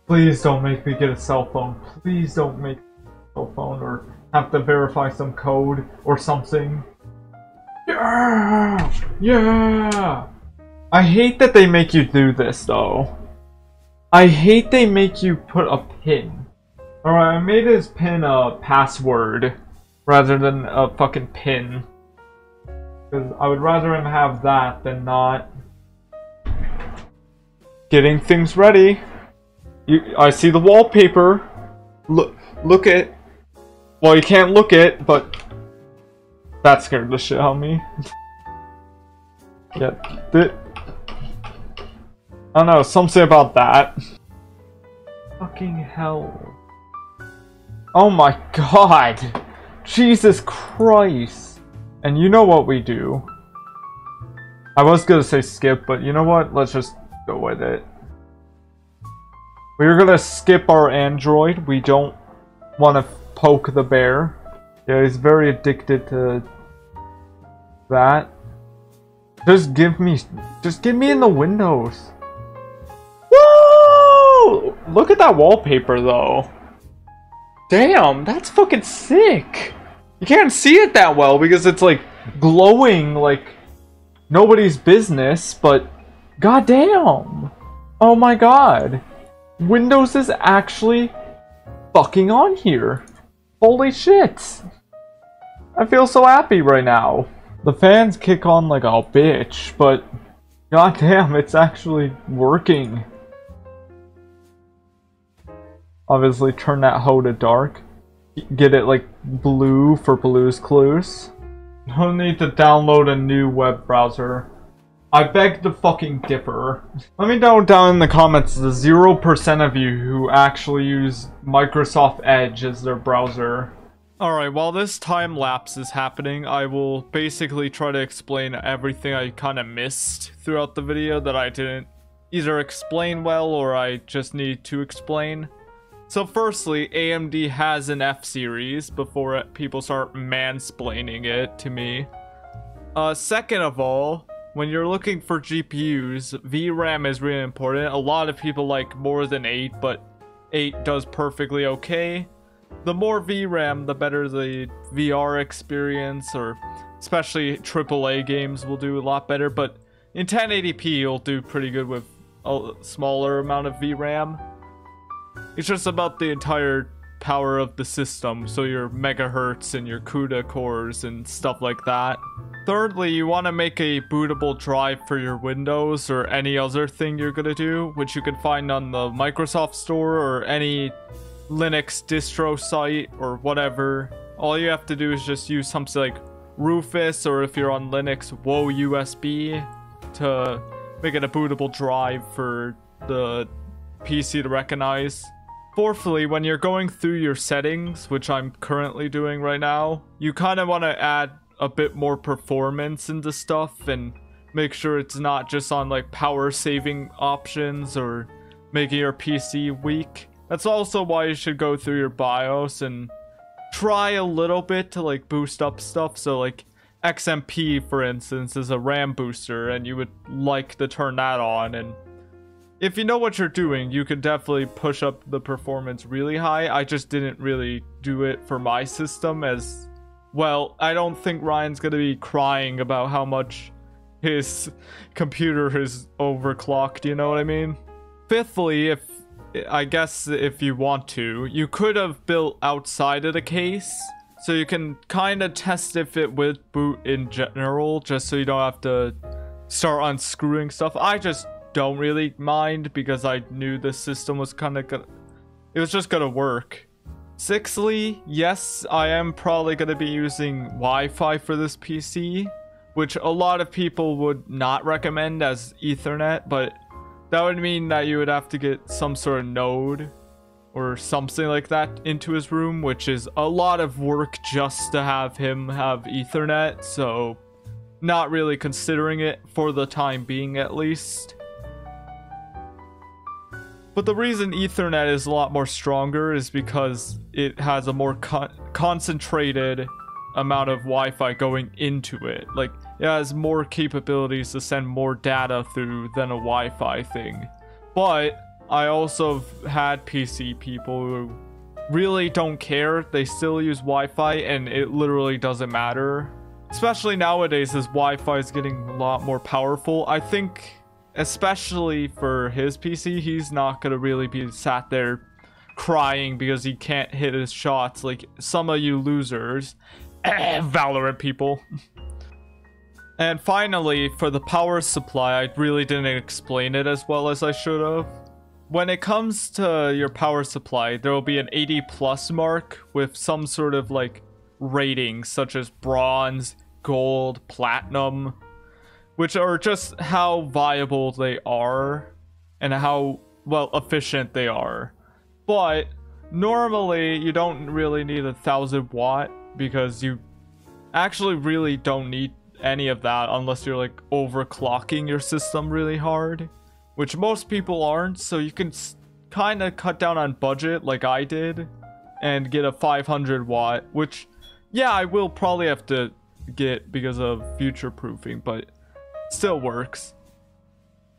Speaker 1: Please don't make me get a cell phone. Please don't make me get a cell phone or have to verify some code or something. Yeah! Yeah! I hate that they make you do this though. I hate they make you put a pin. Alright, I made his pin a password rather than a fucking pin. Because I would rather him have that than not. Getting things ready. I see the wallpaper. Look at. Well, you can't look it, but that scared the shit out of me. Yeah, I don't know, something about that. Fucking hell. Oh my god! Jesus Christ! And you know what we do. I was gonna say skip, but you know what? Let's just go with it. We're gonna skip our android. We don't want to poke the bear. Yeah, he's very addicted to that. Just give me in the windows. Whoa! Look at that wallpaper though. Damn, that's fucking sick. You can't see it that well because it's like glowing like nobody's business, but goddamn. Oh my god. Windows is actually fucking on here. Holy shit. I feel so happy right now. The fans kick on like a bitch, but goddamn, it's actually working. Obviously, turn that hoe to dark. Get it like blue for Blue's Clues. No need to download a new web browser. I beg to fucking differ. Let me know down in the comments the 0% of you who actually use Microsoft Edge as their browser. Alright, while this time lapse is happening, I will basically try to explain everything I kind of missed throughout the video that I didn't either explain well or I just need to explain. So firstly, AMD has an F-series before people start mansplaining it to me. Second of all, when you're looking for GPUs, VRAM is really important. A lot of people like more than 8, but 8 does perfectly okay. The more VRAM, the better the VR experience, or especially AAA games will do a lot better, but in 1080p you'll do pretty good with a smaller amount of VRAM. It's just about the entire power of the system, so your megahertz and your CUDA cores and stuff like that. Thirdly, you want to make a bootable drive for your Windows or any other thing you're gonna do, which you can find on the Microsoft Store or any Linux distro site or whatever. All you have to do is just use something like Rufus, or if you're on Linux, Whoa USB, to make it a bootable drive for the PC to recognize. Fourthly, when you're going through your settings, which I'm currently doing right now, you kind of want to add a bit more performance into stuff and make sure it's not just on like power saving options or making your PC weak. That's also why you should go through your BIOS and try a little bit to like boost up stuff. So like XMP, for instance, is a RAM booster, and you would like to turn that on. And if you know what you're doing, you can definitely push up the performance really high. I just didn't really do it for my system, as well, I don't think Ryan's gonna be crying about how much his computer is overclocked, you know what I mean? Fifthly, I guess if you want to, you could have built outside of the case, so you can kind of test if it would boot in general, just so you don't have to start unscrewing stuff. I just don't really mind because I knew the system was kind of gonna, it was just gonna work. Sixthly, yes, I am probably gonna be using Wi-Fi for this PC, which a lot of people would not recommend as Ethernet, but that would mean that you would have to get some sort of node or something like that into his room, which is a lot of work just to have him have Ethernet, so not really considering it for the time being at least. But the reason Ethernet is a lot more stronger is because it has a more concentrated amount of Wi-Fi going into it. Like, it has more capabilities to send more data through than a Wi-Fi thing. But I also have had PC people who really don't care. They still use Wi-Fi and it literally doesn't matter. Especially nowadays as Wi-Fi is getting a lot more powerful. I think, especially for his PC, he's not gonna really be sat there crying because he can't hit his shots like some of you losers. Valorant people. And finally, for the power supply, I really didn't explain it as well as I should have. When it comes to your power supply, there will be an 80 plus mark with some sort of like ratings such as bronze, gold, platinum, which are just how viable they are and how, well, efficient they are. But normally you don't really need 1,000 watt because you actually really don't need any of that unless you're like overclocking your system really hard, which most people aren't. So you can kind of cut down on budget like I did and get a 500 watt, which yeah, I will probably have to get because of future proofing, but still works.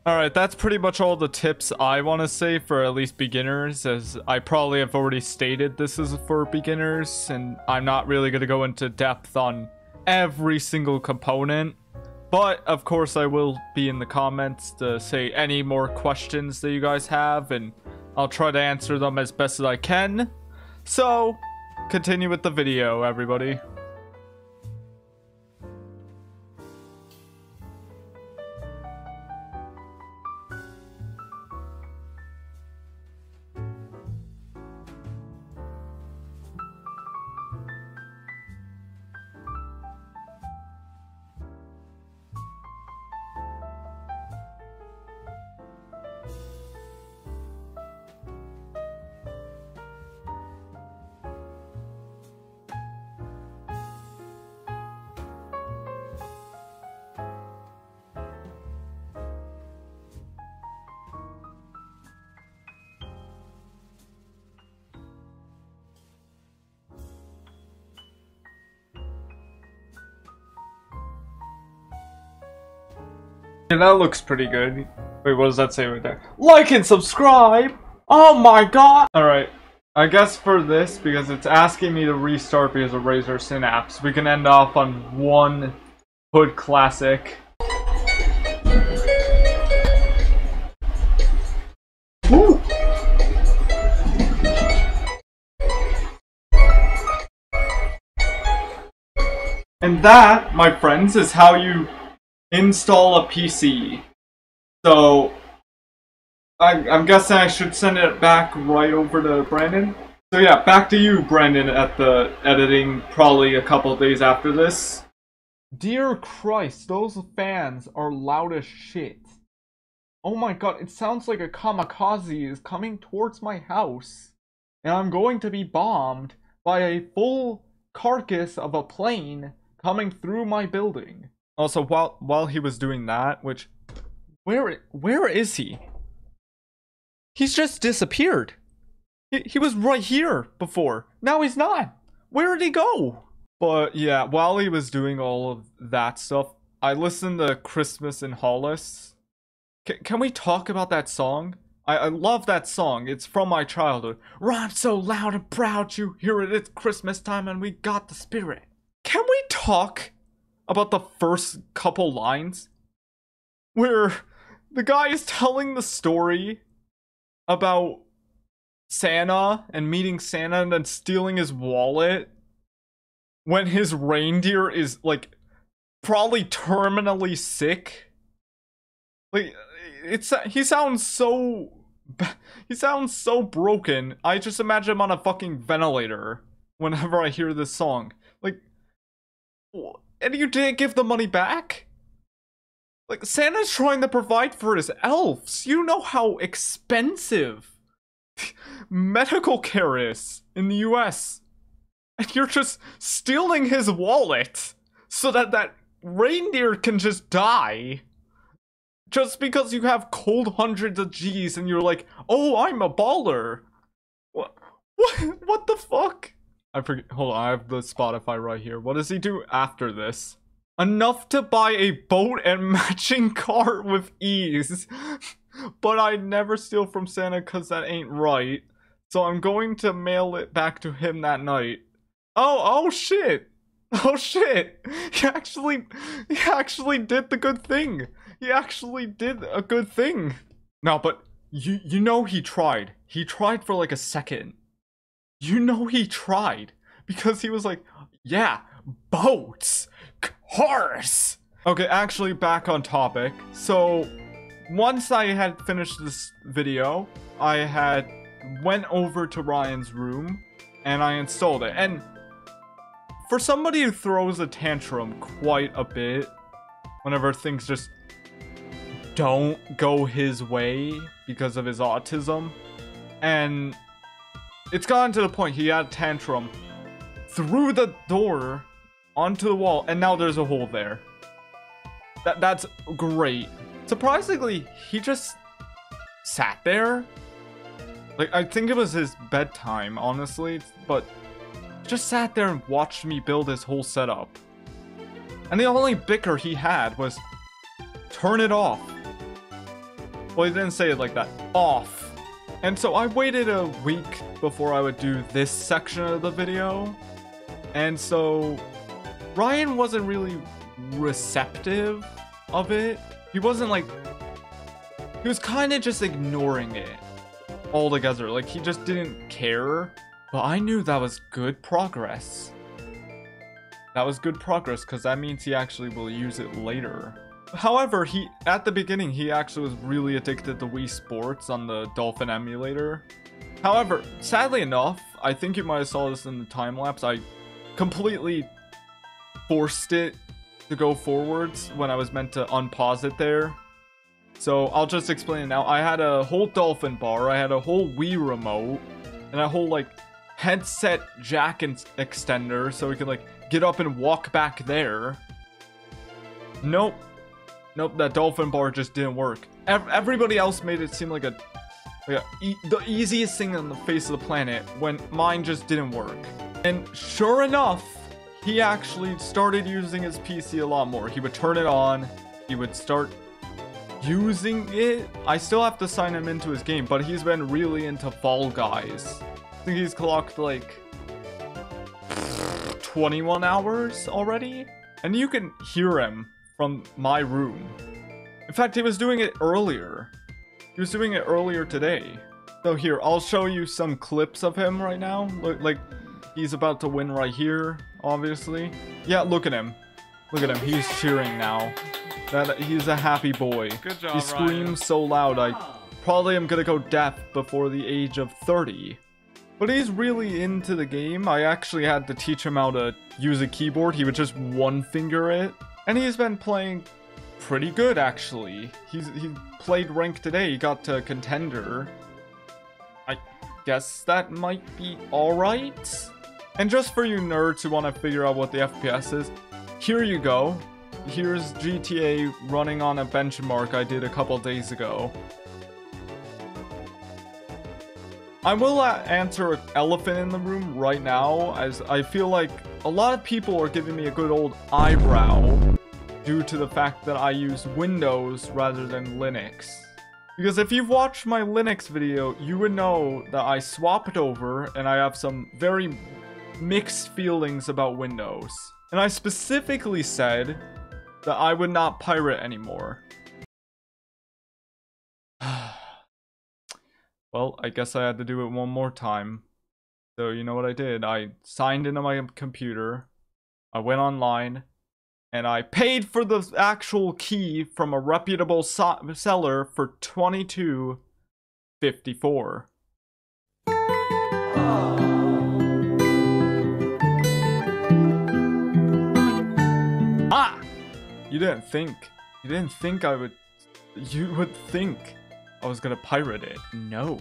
Speaker 1: Alright, that's pretty much all the tips I want to say for at least beginners, as I probably have already stated this is for beginners, and I'm not really going to go into depth on every single component. But, of course, I will be in the comments to say any more questions that you guys have, and I'll try to answer them as best as I can. So, continue with the video, everybody. Yeah, that looks pretty good. Wait, what does that say right there? Like and subscribe! Oh my god! Alright, I guess for this, because it's asking me to restart because of Razer Synapse, we can end off on one Hood classic. Woo! And that, my friends, is how you install a PC. So I'm guessing I should send it back right over to Brandon. So yeah, back to you, Brandon, at the editing probably a couple of days after this. Dear Christ, those fans are loud as shit. Oh my god, it sounds like a kamikaze is coming towards my house, and I'm going to be bombed by a full carcass of a plane coming through my building. Also, while he was doing that, which, where is he? He's just disappeared. He was right here before. Now he's not. Where did he go? But yeah, while he was doing all of that stuff, I listened to Christmas in Hollis. Can we talk about that song? I love that song. It's from my childhood. Rhyme so loud and proud, you hear it. It's Christmas time and we got the spirit. Can we talk about the first couple lines where the guy is telling the story about Santa and meeting Santa and then stealing his wallet when his reindeer is like probably terminally sick? Like, he sounds so broken. I just imagine him on a fucking ventilator whenever I hear this song. Like, and you didn't give the money back? Like, Santa's trying to provide for his elves. You know how expensive medical care is in the US. And you're just stealing his wallet so that that reindeer can just die. Just because you have cold hundreds of G's and you're like, oh, I'm a baller. What the fuck? I forget. Hold on, I have the Spotify right here. What does he do after this? Enough to buy a boat and matching car with ease. But I never steal from Santa because that ain't right. So I'm going to mail it back to him that night. Oh shit. Oh shit. He actually did the good thing. He actually did a good thing. No, but you know he tried. He tried for like a second. You know he tried. Because he was like, yeah, boats, cars. Okay, actually back on topic. So, once I had finished this video, I had went over to Ryan's room and I installed it. And for somebody who throws a tantrum quite a bit whenever things just don't go his way because of his autism, and it's gotten to the point he had a tantrum through the door onto the wall, and now there's a hole there. That's great. Surprisingly, he just sat there. Like, I think it was his bedtime, honestly, but just sat there and watched me build his whole setup. And the only bicker he had was turn it off. Well, he didn't say it like that. Off. And so I waited a week before I would do this section of the video. And so Ryan wasn't really receptive of it. He wasn't like, he was kind of just ignoring it altogether. Like, he just didn't care. But I knew that was good progress. That was good progress because that means he actually will use it later. However, at the beginning, he actually was really addicted to Wii Sports on the Dolphin emulator. However, sadly enough, I think you might have saw this in the time lapse. I completely forced it to go forwards when I was meant to unpause it there. So I'll just explain it now. I had a whole Dolphin bar, I had a whole Wii remote, and a whole like headset jack and extender so we could like get up and walk back there. Nope, that Dolphin bar just didn't work. Everybody else made it seem like the easiest thing on the face of the planet, when mine just didn't work. And sure enough, he actually started using his PC a lot more. He would turn it on, he would start using it. I still have to sign him into his game, but he's been really into Fall Guys. I think he's clocked like 21 hours already, and you can hear him from my room. In fact, he was doing it earlier. He was doing it earlier today. So here, I'll show you some clips of him right now. Look, like, he's about to win right here, obviously. Yeah, look at him. Look at him. He's cheering now. He's a happy boy.
Speaker 3: Good job,
Speaker 1: he screams
Speaker 3: Ryan.
Speaker 1: so loud, I probably am gonna go deaf before the age of 30. But he's really into the game. I actually had to teach him how to use a keyboard. He would just one finger it. And he's been playing pretty good, actually. He played rank today. He got to contender. I guess that might be alright. And just for you nerds who want to figure out what the FPS is, here you go. Here's GTA running on a benchmark I did a couple days ago. I will answer an elephant in the room right now, as I feel like a lot of people are giving me a good old eyebrow due to the fact that I use Windows rather than Linux. Because if you've watched my Linux video, you would know that I swapped over and I have some very mixed feelings about Windows. And I specifically said that I would not pirate anymore. Well, I guess I had to do it one more time. So you know what I did? I signed into my computer, I went online, and I paid for the actual key from a reputable seller for $22.54. Ah! You didn't think you would think I was gonna pirate it. No,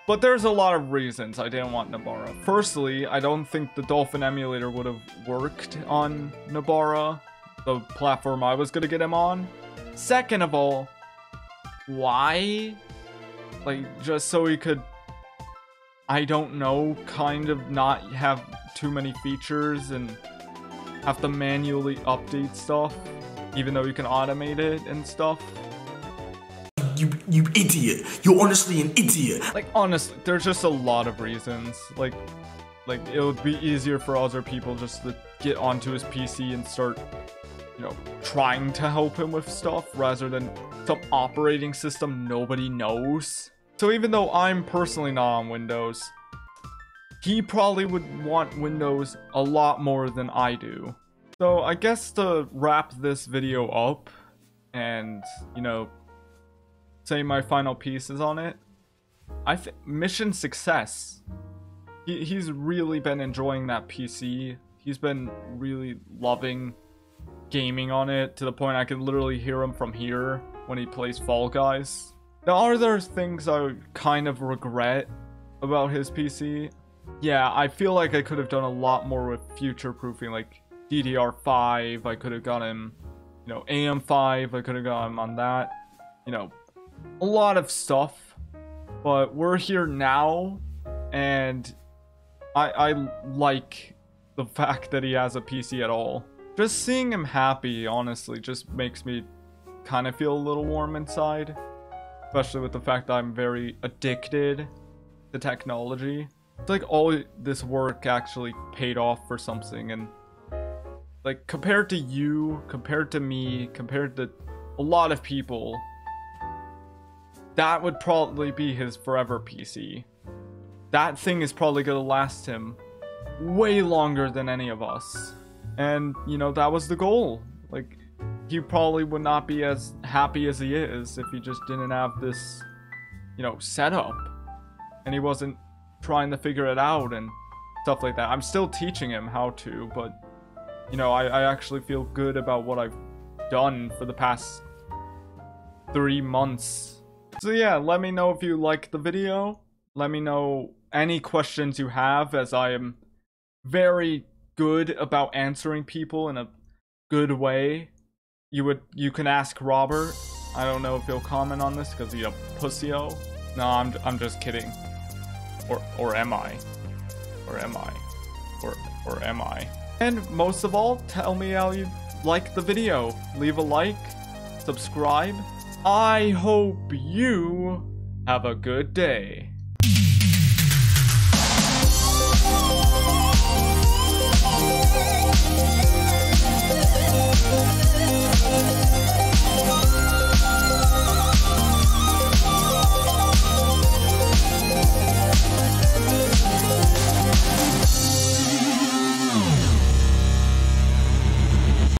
Speaker 1: but there's a lot of reasons I didn't want Nabara. Firstly, I don't think the Dolphin emulator would have worked on Nabara, the platform I was gonna get him on. Second of all, why? Like, just so he could, I don't know, kind of not have too many features and have to manually update stuff, even though you can automate it and stuff.
Speaker 4: You idiot. You're honestly an idiot.
Speaker 1: Like, honestly, there's just a lot of reasons. Like it would be easier for other people just to get onto his PC and start, you know, trying to help him with stuff rather than some operating system nobody knows. So even though I'm personally not on Windows, he probably would want Windows a lot more than I do. So I guess to wrap this video up and, you know, say my final pieces on it, I think mission success. He's really been enjoying that PC. He's been really loving gaming on it to the point I can literally hear him from here when he plays Fall Guys. Now, are there things I kind of regret about his PC? Yeah, I feel like I could have done a lot more with future-proofing, like DDR5, I could have got him, you know, AM5, I could have got him on that, you know, a lot of stuff, but we're here now, and I like the fact that he has a PC at all. Just seeing him happy, honestly, just makes me kind of feel a little warm inside. Especially with the fact that I'm very addicted to technology. It's like all this work actually paid off for something, and like compared to you, compared to me, compared to a lot of people, that would probably be his forever PC. That thing is probably gonna last him way longer than any of us. And, you know, that was the goal. Like, he probably would not be as happy as he is if he just didn't have this, you know, setup. And he wasn't trying to figure it out and stuff like that. I'm still teaching him how to, but, you know, I actually feel good about what I've done for the past 3 months. So yeah, let me know if you liked the video. Let me know any questions you have, as I am very good about answering people in a good way. You can ask Robert. I don't know if he'll comment on this because he's a pussy-o. No, I'm just kidding. Or am I? Or am I? Or am I? And most of all, tell me how you liked the video. Leave a like, subscribe. I hope you have a good day.